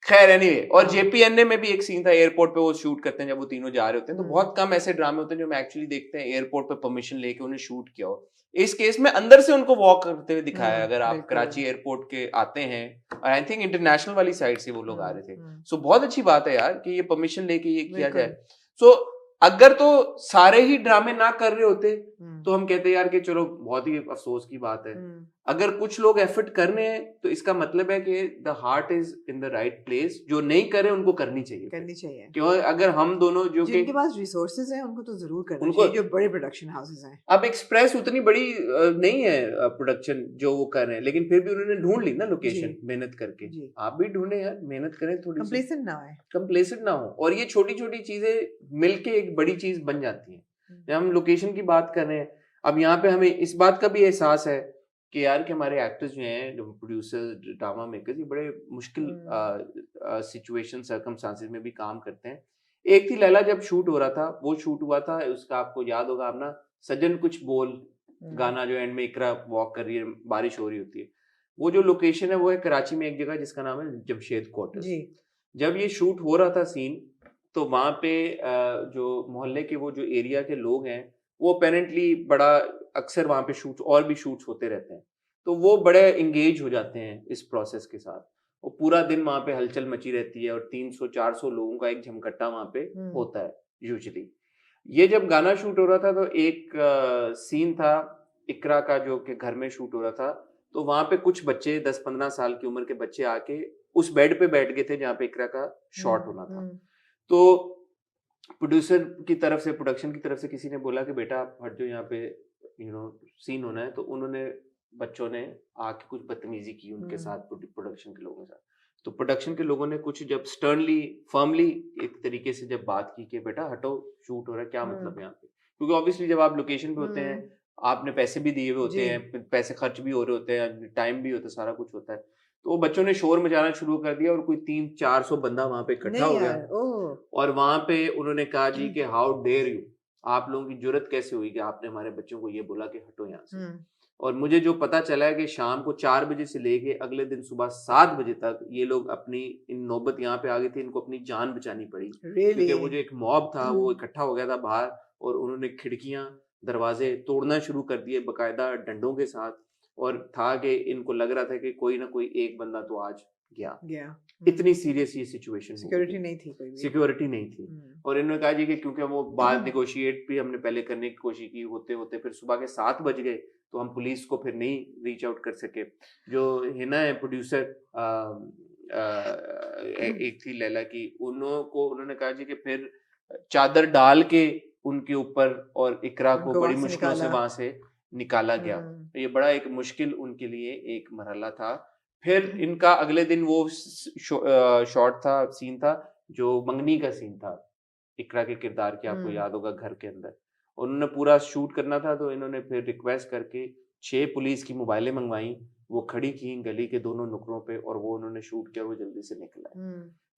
खैर एनीवे, और हाँ। जेपीएनए में भी एक सीन था एयरपोर्ट पे, वो शूट करते हैं जब वो तीनों जा रहे होते हैं, तो बहुत कम ऐसे ड्रामे होते हैं जो हम एक्चुअली देखते हैं एयरपोर्ट पे परमिशन लेके उन्हें शूट किया हो। इस केस में अंदर से उनको वॉक करते हुए दिखाया है, अगर आप बिल्कुल। कराची एयरपोर्ट के आते हैं, और आई थिंक इंटरनेशनल वाली साइड से वो लोग आ रहे थे, हम्म, सो बहुत अच्छी बात है यार कि ये परमिशन लेके ये किया बिल्कुल। जाए। सो अगर तो सारे ही ड्रामे ना कर रहे होते तो हम कहते यार कि चलो बहुत ही अफसोस की बात है। अगर कुछ लोग एफर्ट कर रहे हैं तो इसका मतलब है कि the heart is in the right place, जो नहीं करे उनको करनी चाहिए, क्यों, अगर हम दोनों जो कि जिनके पास रिसोर्सेज हैं उनको तो जरूर करना उनको चाहिए, जो बड़े प्रोडक्शन हाउसेस हैं। अब एक्सप्रेस उतनी बड़ी नहीं है प्रोडक्शन जो वो कर रहे हैं, लेकिन फिर भी उन्होंने ढूंढ ली ना लोकेशन मेहनत करके। जी। आप भी ढूंढे यार, मेहनत करें थोड़ी सी, कंप्लेसेंट ना आए, कंप्लेसेंट ना हो, और ये छोटी छोटी चीजें मिलके एक बड़ी चीज बन जाती हैं। जब हम लोकेशन की बात कर रहे हैं, अब यहाँ पे हमें इस बात का भी एहसास है कि यार कि हमारे एक्टर्स जो हैं, जो प्रोड्यूसर, ड्रामा मेकर्स, ये बड़े मुश्किल सिचुएशन सर्कमस्टांसेस में भी काम करते हैं। एक थी लैला, जब शूट हो रहा था, वो शूट हुआ था, उसका आपको याद होगा अपना सज्जन कुछ बोल गाना, जो एंड में इकरा वॉक कर रही है, बारिश हो रही होती है, वो जो लोकेशन है वो है कराची में एक जगह जिसका नाम है जमशेद क्वार्टर्स। जब ये शूट हो रहा था सीन, तो वहां पे जो मोहल्ले के वो जो एरिया के लोग हैं, वो अपेरेंटली बड़ा अक्सर वहां पे शूट और भी शूट्स होते रहते हैं, तो वो बड़े एंगेज हो जाते हैं इस प्रोसेस के साथ, और पूरा दिन वहां पे हलचल मची रहती है, और 300-400 लोगों का एक झमकट्टा वहां पे होता है यूजुअली। ये जब गाना शूट हो रहा था तो एक सीन था इकरा का जो कि घर में शूट हो रहा था, तो वहां पे कुछ बच्चे 10-15 साल की उम्र के बच्चे आके उस बेड पे बैठ गए थे जहाँ पे इकरा का शॉट होना था। तो प्रोड्यूसर की तरफ से, प्रोडक्शन की तरफ से किसी ने बोला कि बेटा आप हट जाओ, यहाँ पे सीन होना है, तो उन्होंने, बच्चों ने आके कुछ बदतमीजी की उनके साथ, प्रोडक्शन के लोगों के साथ। तो प्रोडक्शन के लोगों ने कुछ जब स्टर्नली, फर्मली एक तरीके से जब बात की कि बेटा हटो, शूट हो रहा है, क्या मतलब यहाँ पे, क्योंकि ऑब्वियसली जब आप लोकेशन पे होते हैं, आपने पैसे भी दिए हुए होते हैं, पैसे खर्च भी हो रहे होते हैं, टाइम भी होता है, सारा कुछ होता है, तो वो बच्चों ने शोर मचाना शुरू कर दिया, और कोई 300-400 बंदा वहां पे इकट्ठा हो गया, और वहां पे उन्होंने कहा जी कि हाउ डेयर यू, आप लोगों की जुर्रत कैसे हुई कि आपने हमारे बच्चों को ये बोला कि हटो यहाँ से। और मुझे जो पता चला है कि शाम को 4 बजे से लेके अगले दिन सुबह 7 बजे तक ये लोग अपनी इन नौबत यहाँ पे आ गई थी, इनको अपनी जान बचानी पड़ी, क्योंकि वो जो एक मॉब था वो इकट्ठा हो गया था बाहर, और उन्होंने खिड़कियां दरवाजे तोड़ना शुरू कर दिए बाकायदा डंडों के साथ, और था कि इनको लग रहा था कि कोई ना कोई एक बंदा तो आज गया इतनी सीरियस ये सिचुएशन, सिक्योरिटी नहीं थी, कोई भी सिक्योरिटी नहीं थी। और इन्होंने कहा जी कि क्योंकि वो बात निगोशिएट भी हमने पहले करने की कोशिश की, होते होते फिर सुबह के 7 बज गए, तो हम पुलिस को फिर नहीं रीच आउट कर सके। जो हिना है प्रोड्यूसर, एक थी लैला की, उन्होंने कहा जी कि फिर चादर डाल के उनके ऊपर और इकरा को बड़ी मुश्किलों से वहां से निकाला गया। ये बड़ा एक मुश्किल उनके लिए एक मरहला था। फिर इनका अगले दिन वो शॉट था, सीन था जो मंगनी का सीन था, इकरा के किरदार की, आपको याद होगा, घर के अंदर उन्होंने पूरा शूट करना था। तो इन्होंने फिर रिक्वेस्ट करके 6 पुलिस की मोबाइलें मंगवाई, वो खड़ी की गली के दोनों नुकरों पे, और वो उन्होंने शूट किया, वो जल्दी से निकला।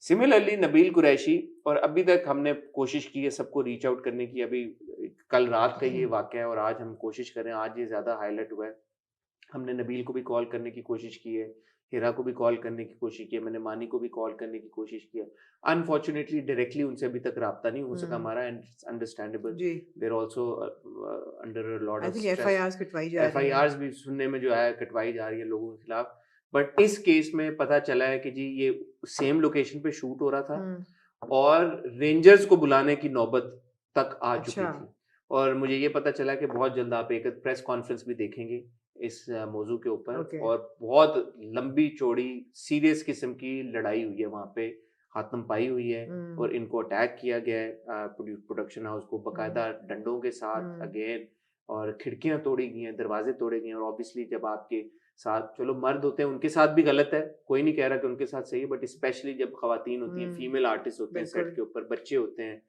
सिमिलरली नबील कुरैशी, और अभी तक हमने कोशिश की है सबको रीच आउट करने की। अभी कल रात का ये वाकया है और आज हम कोशिश करें, आज ये ज्यादा हाईलाइट हुआ है। हमने नबील को भी कॉल करने की कोशिश की है, हिरा को भी कॉल करने की कोशिश की है, मैंने मानी को भी कॉल करने की कोशिश की है। अनफॉर्चुनेटली डायरेक्टली उनसे अभी तक राब्ता नहीं हो सका हमारा, and understandable, there also under a lot of stress. FIRs कटवाई जा रही है, एफआईआरस भी सुनने में जो है कटवाई जा रही है लोगों के खिलाफ। बट इस केस में पता चला है कि जी ये सेम लोकेशन पे शूट हो रहा था और रेंजर्स को बुलाने की नौबत तक आ चुकी थी। और मुझे ये पता चला कि बहुत जल्द आप एक प्रेस कॉन्फ्रेंस भी देखेंगे इस मौजू के ऊपर। और बहुत लंबी चौड़ी सीरियस किस्म की लड़ाई हुई है वहां पे, हाथम पाई हुई है, और इनको अटैक किया गया है प्रोडक्शन हाउस को बाकायदा डंडों के साथ अगेन, और खिड़कियां तोड़ी गई हैं, दरवाजे तोड़े गए हैं। और ऑब्वियसली जब आपके साथ, चलो मर्द होते हैं उनके साथ भी गलत है, कोई नहीं कह रहा कि उनके साथ सही है, बट स्पेशली जब खवातीन होती हैं, फीमेल आर्टिस्ट होते हैं सेट के ऊपर, बच्चे होते हैं,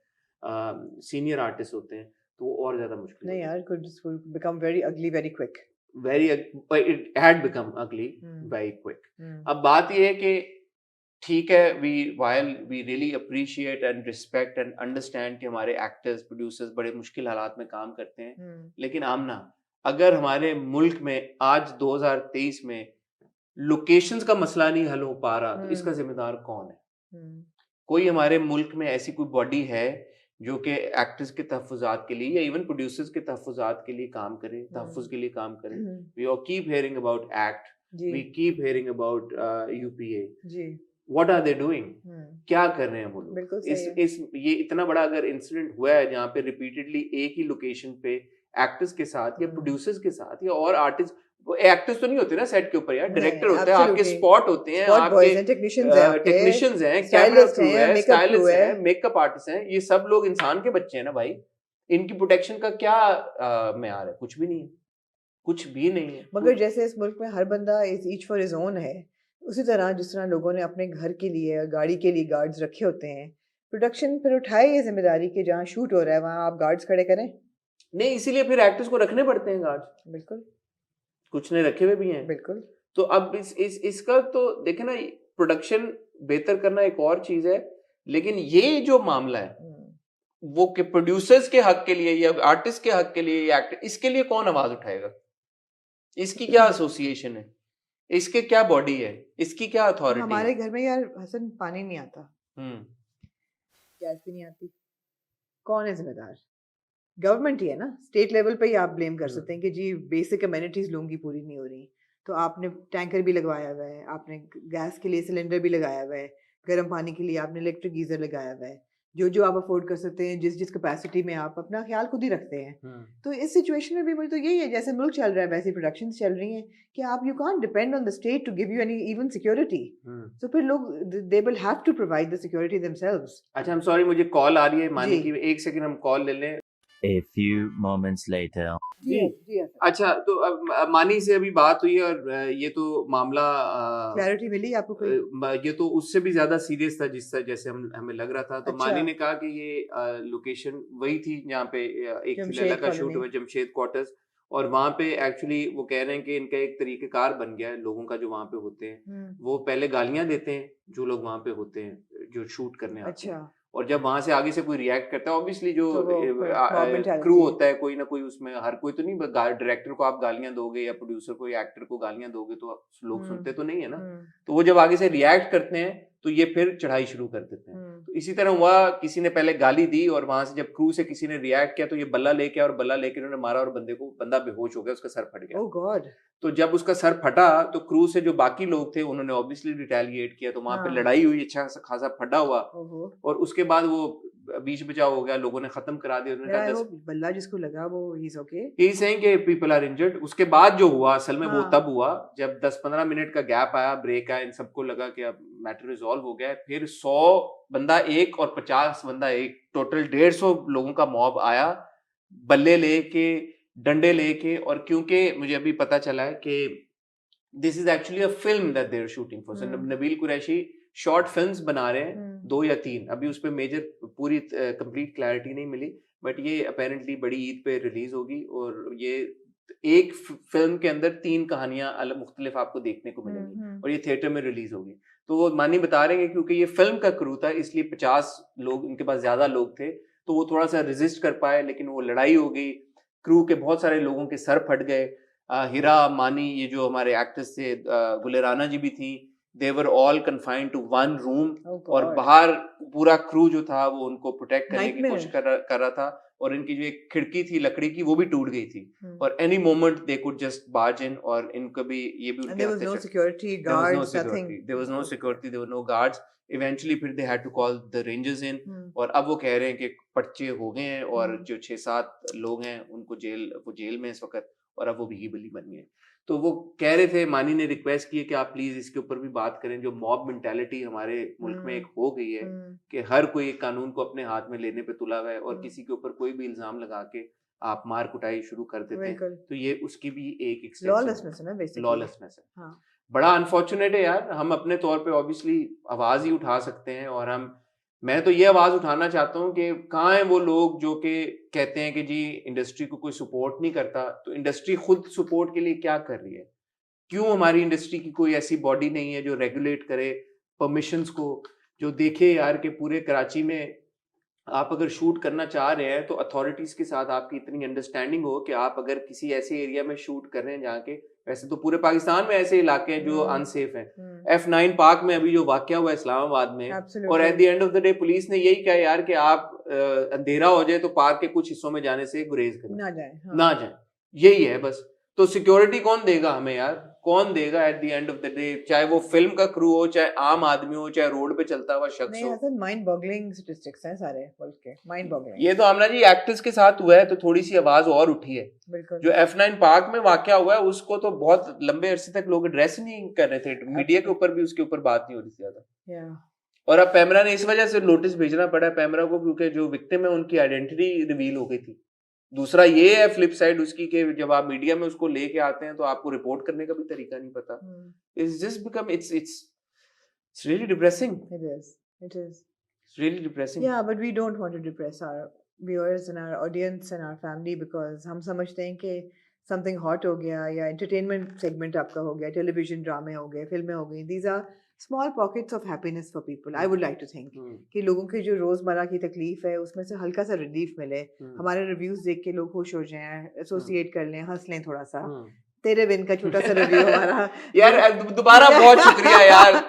सीनियर आर्टिस्ट होते हैं, तो वो और ज्यादा मुश्किल नहीं यार, could become very ugly very quick. It had become ugly very quick. अब बात ये है कि ठीक है, while we really appreciate and respect and understand कि हमारे एक्टर्स प्रोड्यूसर्स बड़े मुश्किल हालात में काम करते हैं, लेकिन आमना, अगर हमारे मुल्क में आज 2023 में लोकेशंस का मसला नहीं हल हो पा रहा, तो इसका जिम्मेदार कौन है? कोई हमारे मुल्क में ऐसी कोई बॉडी है जो कि एक्टर्स के तहफ़्फ़ुज़ात के लिए या इवन प्रोड्यूसर्स के तहफ़्फ़ुज़ात के लिए काम करे, तहफ़्फ़ुज़ के लिए काम करे? We all keep hearing about act, we keep hearing about UPA. What are they doing? क्या कर रहे हैं वो लोग? ये इतना बड़ा अगर इंसिडेंट हुआ है जहाँ पे रिपीटेडली एक ही लोकेशन पे एक्टर्स के साथ या प्रोड्यूसर्स के साथ या और आर्टिस्ट, एक्टर्स तो नहीं होते ना सेट के ऊपर यार, डायरेक्टर होते हैं, आपके स्पॉट होते हैं, आपके टेक्नीशियंस हैं, कैमरा क्रू है, स्टाइलिस्ट है, मेकअप आर्टिस्ट हैं, ये सब लोग इंसान के बच्चे हैं ना भाई। इनकी प्रोटेक्शन का क्या मेयार है? कुछ भी नहीं है, कुछ भी नहीं है। मगर जैसे इस मुल्क में हर बंदा is each for his own है, उसी तरह जिस तरह लोगों ने अपने घर के लिए, गाड़ी के लिए गार्ड्स रखे होते हैं, प्रोडक्शन फिर उठाए ये जिम्मेदारी कि जहाँ शूट हो रहा है वहाँ आप गार्ड्स खड़े करें। नहीं, इसीलिए फिर एक्टर्स को रखने पड़ते हैं गार्ड्स। बिल्कुल, कुछ ने रखे हुए भी हैं। बिल्कुल। तो अब इसका तो देखे ना, प्रोडक्शन बेहतर करना एक और चीज है, लेकिन ये जो मामला है वो कि प्रोड्यूसर्स के हक के लिए या आर्टिस्ट के हक के लिए या एक्टर, इसके लिए कौन आवाज उठाएगा? इसकी क्या एसोसिएशन है? इसके क्या बॉडी है? इसकी क्या अथॉरिटी? हमारे घर में यार हसन पानी नहीं आता, गैस भी नहीं आती, कौन है जिम्मेदार? गवर्नमेंट ही है ना। स्टेट लेवल पे ही आप ब्लेम कर सकते हैं कि जी बेसिक अमेनिटीज लोगों की पूरी नहीं हो रही, तो आपने टैंकर भी लगवाया हुआ है, आपने गैस के लिए सिलेंडर भी लगाया हुआ है, गर्म पानी के लिए आपने इलेक्ट्रिक गीजर लगाया हुआ है, जो आप अफोर्ड कर सकते हैं, जिस कैपेसिटी में आप अपना ख्याल खुद ही रखते हैं। तो इस सिचुएशन में भी मुझे तो यही है, जैसे मुल्क चल रहा है वैसे प्रोडक्शंस चल रही हैं कि आप you can't depend on the state to give you any even security, तो फिर लोग they will have to provide the security themselves. अच्छा, आई एम सॉरी, मुझे कॉल आ रही है मानी की, एक सेकंड हम कॉल ले लें। A few moments later. जी, अच्छा, तो अब मानी से अभी बात हुई और ये तो मामला क्लैरिटी मिली आपको कोई? ये तो उससे भी ज्यादा सीरियस था जैसे हमें लग रहा था। तो अच्छा। मानी ने कहा कि ये लोकेशन वही थी जहाँ पे एक लैला का शूट हुआ, जमशेद क्वार्टर्स, और वहाँ पे एक्चुअली वो कह रहे हैं कि इनका एक तरीकेकार बन गया है लोगों का जो वहाँ पे होते हैं, वो पहले गालियां देते हैं जो लोग वहाँ पे होते हैं, जो शूट करने आते हैं, और जब वहां से आगे से कोई रिएक्ट करता है, ऑब्वियसली जो क्रू होता है कोई ना कोई, उसमें हर कोई तो नहीं, डायरेक्टर को आप गालियां दोगे या प्रोड्यूसर को या एक्टर को गालियां दोगे तो लोग सुनते तो नहीं है ना। तो वो जब आगे से रिएक्ट करते हैं तो ये फिर चढ़ाई शुरू कर देते हैं। तो इसी तरह हुआ, किसी ने पहले गाली दी और वहां से जब क्रू से किसी ने रिएक्ट किया तो ये बल्ला लेके और बल्ला लेके उन्होंने मारा और बंदा बेहोश हो गया, उसका सर फट गया। ओह गॉड। तो जब उसका सर फटा तो क्रू से जो बाकी लोग थे उन्होंने ऑब्वियसली रिटेलिएट किया, तो वहां पे लड़ाई हुई, अच्छा खासा फटा हुआ, और उसके बाद वो बीच बचाव हो गया, लोगों ने खत्म करा दिया। उन्होंने कहा बल्ला जिसको लगा वो he is okay, he is saying कि पीपल आर इंजर्ड। उसके बाद जो हुआ असल में वो तब हुआ जब 10-15 मिनट का गैप आया, ब्रेक आया, इन सबको लगा कि अब मैटर रिजॉल्व हो गया। फिर 100 बंदा एक और 50 बंदा एक, टोटल 150 लोगों का मॉब आया, बल्ले लेके, डंडे लेके। और क्योंकि मुझे अभी पता चला है कि this is actually a film that they are shooting for, Nabeel Qureshi short films बना रहे हैं, 2 या 3, अभी उस पे मेजर पूरी कंप्लीट क्लैरिटी नहीं मिली, बट ये अपेरेंटली बड़ी ईद पे रिलीज होगी। और ये एक फिल्म के अंदर 3 कहानियां अलग मुख्तलिफ आपको देखने को मिलेंगी, और ये थिएटर में रिलीज होगी। तो वो मानी बता रहे हैं क्योंकि ये फिल्म का क्रू था इसलिए 50 लोग, इनके पास ज्यादा लोग थे, तो वो थोड़ा सा रेजिस्ट कर पाए, लेकिन वो लड़ाई हो गई, क्रू के बहुत सारे लोगों के सर फट गए। हिरा, मानी, ये जो हमारे एक्टर्स थे, गुलेराना जी भी थी, they were all confined to one room, और बाहर पूरा क्रू जो था वो उनको प्रोटेक्ट करने की कोशिश कर रहा था, और इनकी जो एक खिड़की थी लकड़ी की वो भी टूट गई थी, और any moment they could just barge in, और इनको भी ये भी उनके there was no security guards, nothing, there was no security, there were no guards. Eventually फिर they had to call the rangers in, और अब वो कह रहे हैं कि पर्चे हो गए हैं, और जो 6-7 लोग हैं उनको वो जेल में इस वक्त, और अब वो भीगी बली बन गए। तो वो कह रहे थे, मानी ने रिक्वेस्ट की है कि आप प्लीज इसके ऊपर भी बात करें, जो मॉब मेंटालिटी हमारे मुल्क में एक हो गई है कि हर कोई एक कानून को अपने हाथ में लेने पे तुला हुआ है, और किसी के ऊपर कोई भी इल्जाम लगा के आप मार कुटाई शुरू कर देते हैं, तो ये उसकी भी एक लॉलेसनेस है ना, बेसिकली लॉलेसनेस है। बड़ा अनफॉर्चुनेट है यार। हम अपने तौर पे ऑब्वियसली आवाज ही उठा सकते हैं, और मैं तो ये आवाज उठाना चाहता हूँ कि कहाँ हैं वो लोग जो कि कहते हैं कि जी इंडस्ट्री को कोई सपोर्ट नहीं करता, तो इंडस्ट्री खुद सपोर्ट के लिए क्या कर रही है? क्यों हमारी इंडस्ट्री की कोई ऐसी बॉडी नहीं है जो रेगुलेट करे परमिशंस को, जो देखे यार कि पूरे कराची में आप अगर शूट करना चाह रहे हैं तो अथॉरिटीज के साथ आपकी इतनी अंडरस्टैंडिंग हो कि आप अगर किसी ऐसे एरिया में शूट कर रहे हैं जहाँ के, वैसे तो पूरे पाकिस्तान में ऐसे इलाके हैं जो अनसेफ हैं, F9 पार्क में अभी जो वाकया हुआ इस्लामाबाद में, और at the end of the day police ने यही कहा यार कि आप अंधेरा हो जाए तो पार्क के कुछ हिस्सों में जाने से गुरेज करें, ना जाए, यही है बस। तो सिक्योरिटी कौन देगा हमें यार? कौन देगा at the end of the day? चाहे वो फिल्म का क्रू हो, चाहे आम आदमी हो, चाहे रोड पे चलता हुआ शख्स हो। माइंड बॉगलिंग स्टैटिस्टिक्स हैं सारे मुल्क के, माइंड बॉगलिंग। ये तो आमना जी एक्टर्स के साथ हुआ है तो थोड़ी सी आवाज और उठी है। जो F9 पार्क में वाकया हुआ है उसको तो बहुत लंबे अरसे तक लोग एड्रेस नहीं कर रहे थे, मीडिया के ऊपर भी उसके ऊपर बात नहीं हो रही थी ज्यादा। और अब पैमरा ने इस वजह से नोटिस भेजना पड़ा है पैमरा को, क्योंकि जो विक्टिम है उनकी आइडेंटिटी रिवील हो गई थी। दूसरा ये है फ्लिप साइड उसकी कि जब आप मीडिया में उसको लेके आते हैं तो आपको रिपोर्ट करने का भी तरीका नहीं पता। It's just become it's really depressing. It is It's really depressing. Yeah, but we don't want to depress our viewers and our audience and our family, because हम समझते हैं कि something hot हो गया या entertainment segment आपका हो गया, television ड्रामे हो गए, फिल्में हो गई, these are small pockets of happiness for people. I would like to think कि लोगों की जो रोजमर्रा की तकलीफ है उसमें से हल्का सा रिलीफ मिले, हमारे रिव्यूज देख के लोग खुश हो जाएं, एसोसिएट कर लें, हंस लें थोड़ा सा। तेरे बिन का छोटा सा रिव्यू हमारा। यार दोबारा बहुत शुक्रिया यार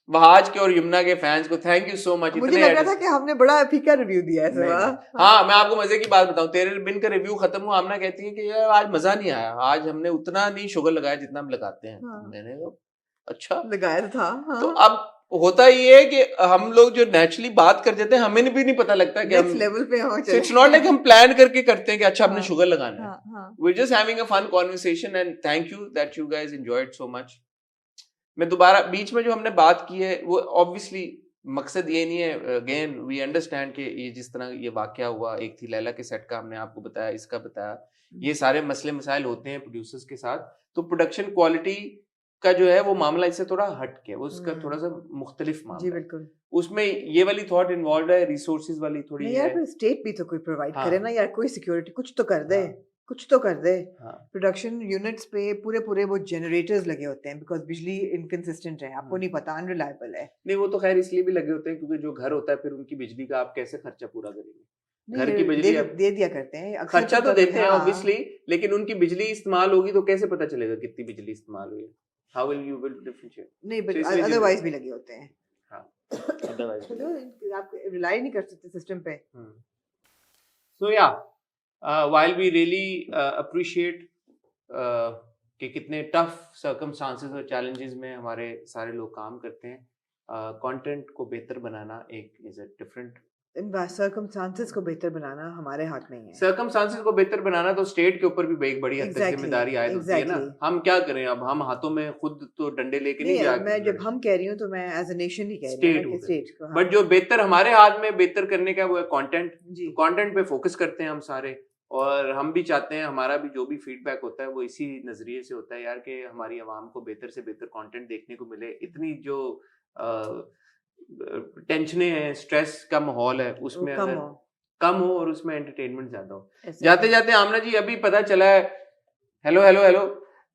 वहाज के और यमुना के फैंस को, थैंक यू सो मच। मुझे लग रहा था कि हमने बड़ा फीका रिव्यू दिया है। हाँ, मैं आपको मजे की बात बताऊं, तेरे बिन का रिव्यू खत्म हुआ, आमना कहती है कि यार आज मजा नहीं आया, आज हमने उतना नहीं शुगर लगाया जितना हम लगाते हैं। मैंने अच्छा लगाया था। तो अब होता ये है कि हम लोग जो नेचुरली बात कर देते हैं हमें भी नहीं पता लगता कि हम लेवल पे हो। इट्स नॉट लाइक हम प्लान करके करते हैं कि अच्छा हमने शुगर लगाना है। We just having a fun conversation and thank you that you guys enjoyed so much. मैं दोबारा बीच में जो हमने बात की है वो ऑब्वियसली मकसद ये नहीं है, अगेन वी अंडरस्टैंड कि ये जिस तरह ये वाकया हुआ, एक थी लैला के सेट का हमने आपको बताया, इसका बताया, ये सारे मसले मसाइल होते हैं प्रोड्यूसर्स के साथ, तो प्रोडक्शन क्वालिटी का जो है वो मामला इससे थोड़ा हट के, उसका थोड़ा सा मुख्तलिफ मामला। जी बिल्कुल। उसमें ये वाली थॉट इन्वॉल्व है, रिसोर्सेज वाली थोड़ी है। यार स्टेट भी तो कोई प्रोवाइड करे ना यार, कोई सिक्योरिटी कुछ तो कर दे, कुछ तो कर दे। प्रोडक्शन यूनिट्स पे पूरे वो जनरेटर्स लगे होते हैं, बिकॉज बिजली इनकंसिस्टेंट है, आपको नहीं पता, अनरिलायबल है। नहीं वो तो खैर इसलिए भी लगे होते हैं क्योंकि जो घर होता है फिर उनकी बिजली का आप कैसे खर्चा पूरा करेंगे? घर की बिजली दे दिया करते हैं, खर्चा तो देते हैं ऑब्वियसली, लेकिन उनकी बिजली इस्तेमाल होगी तो कैसे पता चलेगा कितनी बिजली इस्तेमाल हुई है? How will you differentiate? नहीं, but otherwise भी लगे होते हैं। हाँ, अदरवाइज तो आप रिलाई नहीं कर सकते सिस्टम पे। So yeah, while we really appreciate कि कितने टफ सर्कमस्टांसेस और चैलेंजेस में हमारे सारे लोग काम करते हैं, कंटेंट को बेहतर बनाना एक इज अ डिफरेंट, सर्कमस्टांसेस को बेहतर बनाना हमारे हाथ में ही है। सर्कमस्टांसेस को बेहतर बनाना तो स्टेट के ऊपर भी एक बड़ी हद तक Exactly, जिम्मेदारी आयद होती है ना। exactly. हम क्या करें, अब हम हाथों में खुद तो डंडे लेके नहीं नहीं, जा मैं जब हम कह रही हूँ तो मैं एज अ नेशन ही कह रही स्टेट हूँ कि स्टेट को। हाँ। बट जो बेहतर हमारे हाथ में बेहतर करने का वो है कंटेंट। जी। कंटेंट पे फोकस करते हैं हम सारे, और हम भी चाहते हैं हमारा भी जो भी फीडबैक होता है वो इसी नजरिए से होता है यार कि हमारी आवाम को बेहतर से बेहतर कंटेंट देखने को मिले। इतनी जो टेंशनें हैं, स्ट्रेस का माहौल है, वो उसमें कम अगर हो। कम हो और उसमें एंटरटेनमेंट ज्यादा हो। ऐसा जाते है। जाते आमना जी अभी पता चला है, हेलो हेलो हेलो,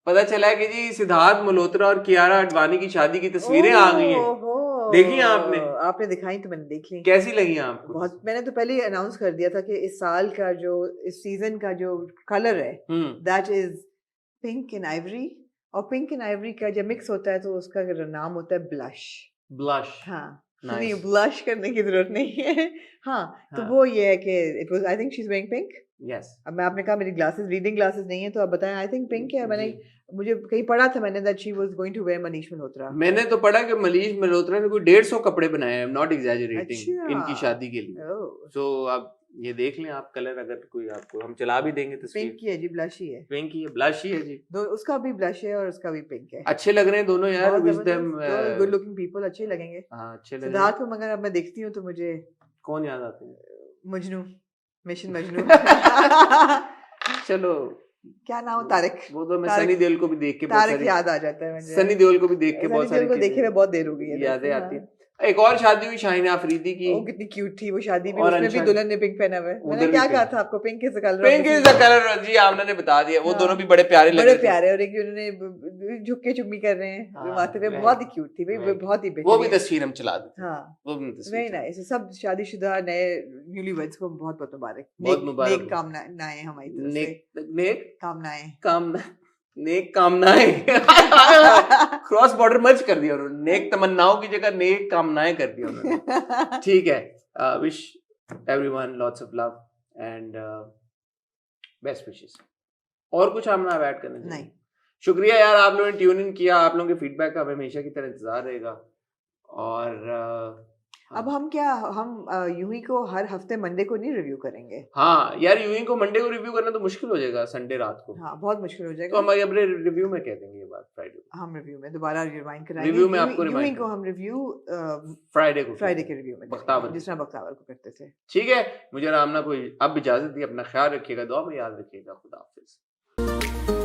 पता चला है कि जी सिद्धार्थ मल्होत्रा और कियारा आडवाणी की शादी की तस्वीरें आ गई हैं। ओहो, देखी आपने? आपने दिखाई तो मैंने देख ली। कैसी लगी आपको? बहुत, मैंने तो पहले ही अनाउंस कर दिया था कि इस साल का जो, इस सीजन का जो कलर है that is pink and Ivory, और पिंक एंड आइवरी का जब मिक्स होता है तो उसका नाम होता है ब्लश। ब्लश। हाँ, Nice. नहीं ब्लश करने की जरूरत नहीं है। हाँ, तो हाँ. वो ये है कि it was, I think she is wearing pink. Yes. अब मैं आपने कहा मेरी ग्लासेस, रीडिंग ग्लासेस नहीं है, तो आप बताएं। आई थिंक पिंक है। मैंने, जी। मुझे कहीं पढ़ा था मैंने that she was going to wear Manish Malhotra. मैंने तो पढ़ा कि मनीष मल्होत्रा ने कोई 150 कपड़े बनाए हैं, नॉट एग्जैजरेटिंग, अच्छा। इनकी शादी के लिए। ओह, सो आप ये देख लें आप कलर, अगर कोई आपको, हम चला भी देंगे तस्वीर। पिंक ही है जी, ब्लश ही है। पिंक ही है, ब्लश ही है जी। दो, उसका भी ब्लश है और उसका भी पिंक है। अच्छे लग रहे हैं दोनों यार, बहुत विश जबरदस्त, देम। दो गुड लुकिंग पीपल, अच्छे ही लगेंगे। हाँ, अच्छे लग रहे हैं। सिद्धार्थ को मगर अब मैं देखती हूँ तो मुझे कौन याद आते हैं? मजनू, मिशन मजनू। चलो, क्या नाम है? तारिक। वो तो मैं तारिक- सनी देओल को भी देख के बहुत तारिक सारी, याद आ जाता है मुझे। सनी देओल को भी देख के सनी बहुत देओल सारी को देखे हुए बहुत देर हो गई है। यादें हाँ। आती हैं। एक और शादी हुई शाहीन आफरीदी की, वो कितनी क्यूट थी वो शादी भी, और उसमें भी अनशान- दुल्हन ने पिंक पहना हुआ है। उधर मैंने भी क्या पिंक। कहा था आपको, pink is the colour pink is the colour जी, आपने ने बता दिया। वो हाँ। दोनों भी बड़े प्यारे लग बड़े रहे थे। प्यारे, और एक उन्होंने झुक्के चुम्मी कर रहे हैं हाँ, माथे पे, very- बहुत ही क्यूट थी भाई, वो very- बहुत ही वो भी बेहतरीन। तस्वीर हम चला देते हैं। हाँ, वो भी तस्वीर वेरी चला नाइस। सब शादीशुदा नए न्यूलीवर्ड्स को बहुत बहुत मुबारक। बहुत मुबारक नेक हो। कामनाएं हमारी तरफ देते से। हैं। नेक कामनाएं। कामना, नेक कामनाएं। क्रॉस बॉर्डर मर्ज कर दिया उन्होंने, नेक तमन्नाओं की जगह नेक कामनाएं कर दिया उन्होंने। ठीक है, wish everyone lots of love and best wishes. और कुछ हम ना ऐड करना चाहिए? नहीं। शुक्रिया यार, आप लोगों ने ट्यून इन किया। आप लोगों के फीडबैक का हमें हमेशा की तरह इंतजार रहेगा। और अब हम क्या, हम यूं ही को हर हफ्ते मंडे को नहीं रिव्यू करेंगे। हाँ यार, यूं ही को मंडे को रिव्यू करना तो मुश्किल हो जाएगा, संडे रात को। हाँ, बहुत मुश्किल हो तो जाएगा। हम अपने रिव्यू में कह देंगे ये बात, फ्राइडे को। हम रिव्यू में दोबारा रिमाइंड कराएंगे। रिव्यू में आपको यूं ही रिमाइंड को हम रिव्यू फ्राइडे को फ्राइडे के रिव्यू में बख्तावर करेंगे, जिस तरह बख्तावर को करते थे। ठीक है, मुझे रामना कोई अब इजाजत दी। अपना ख्याल रखिएगा, दुआ में याद रखिएगा। खुदा हाफिज।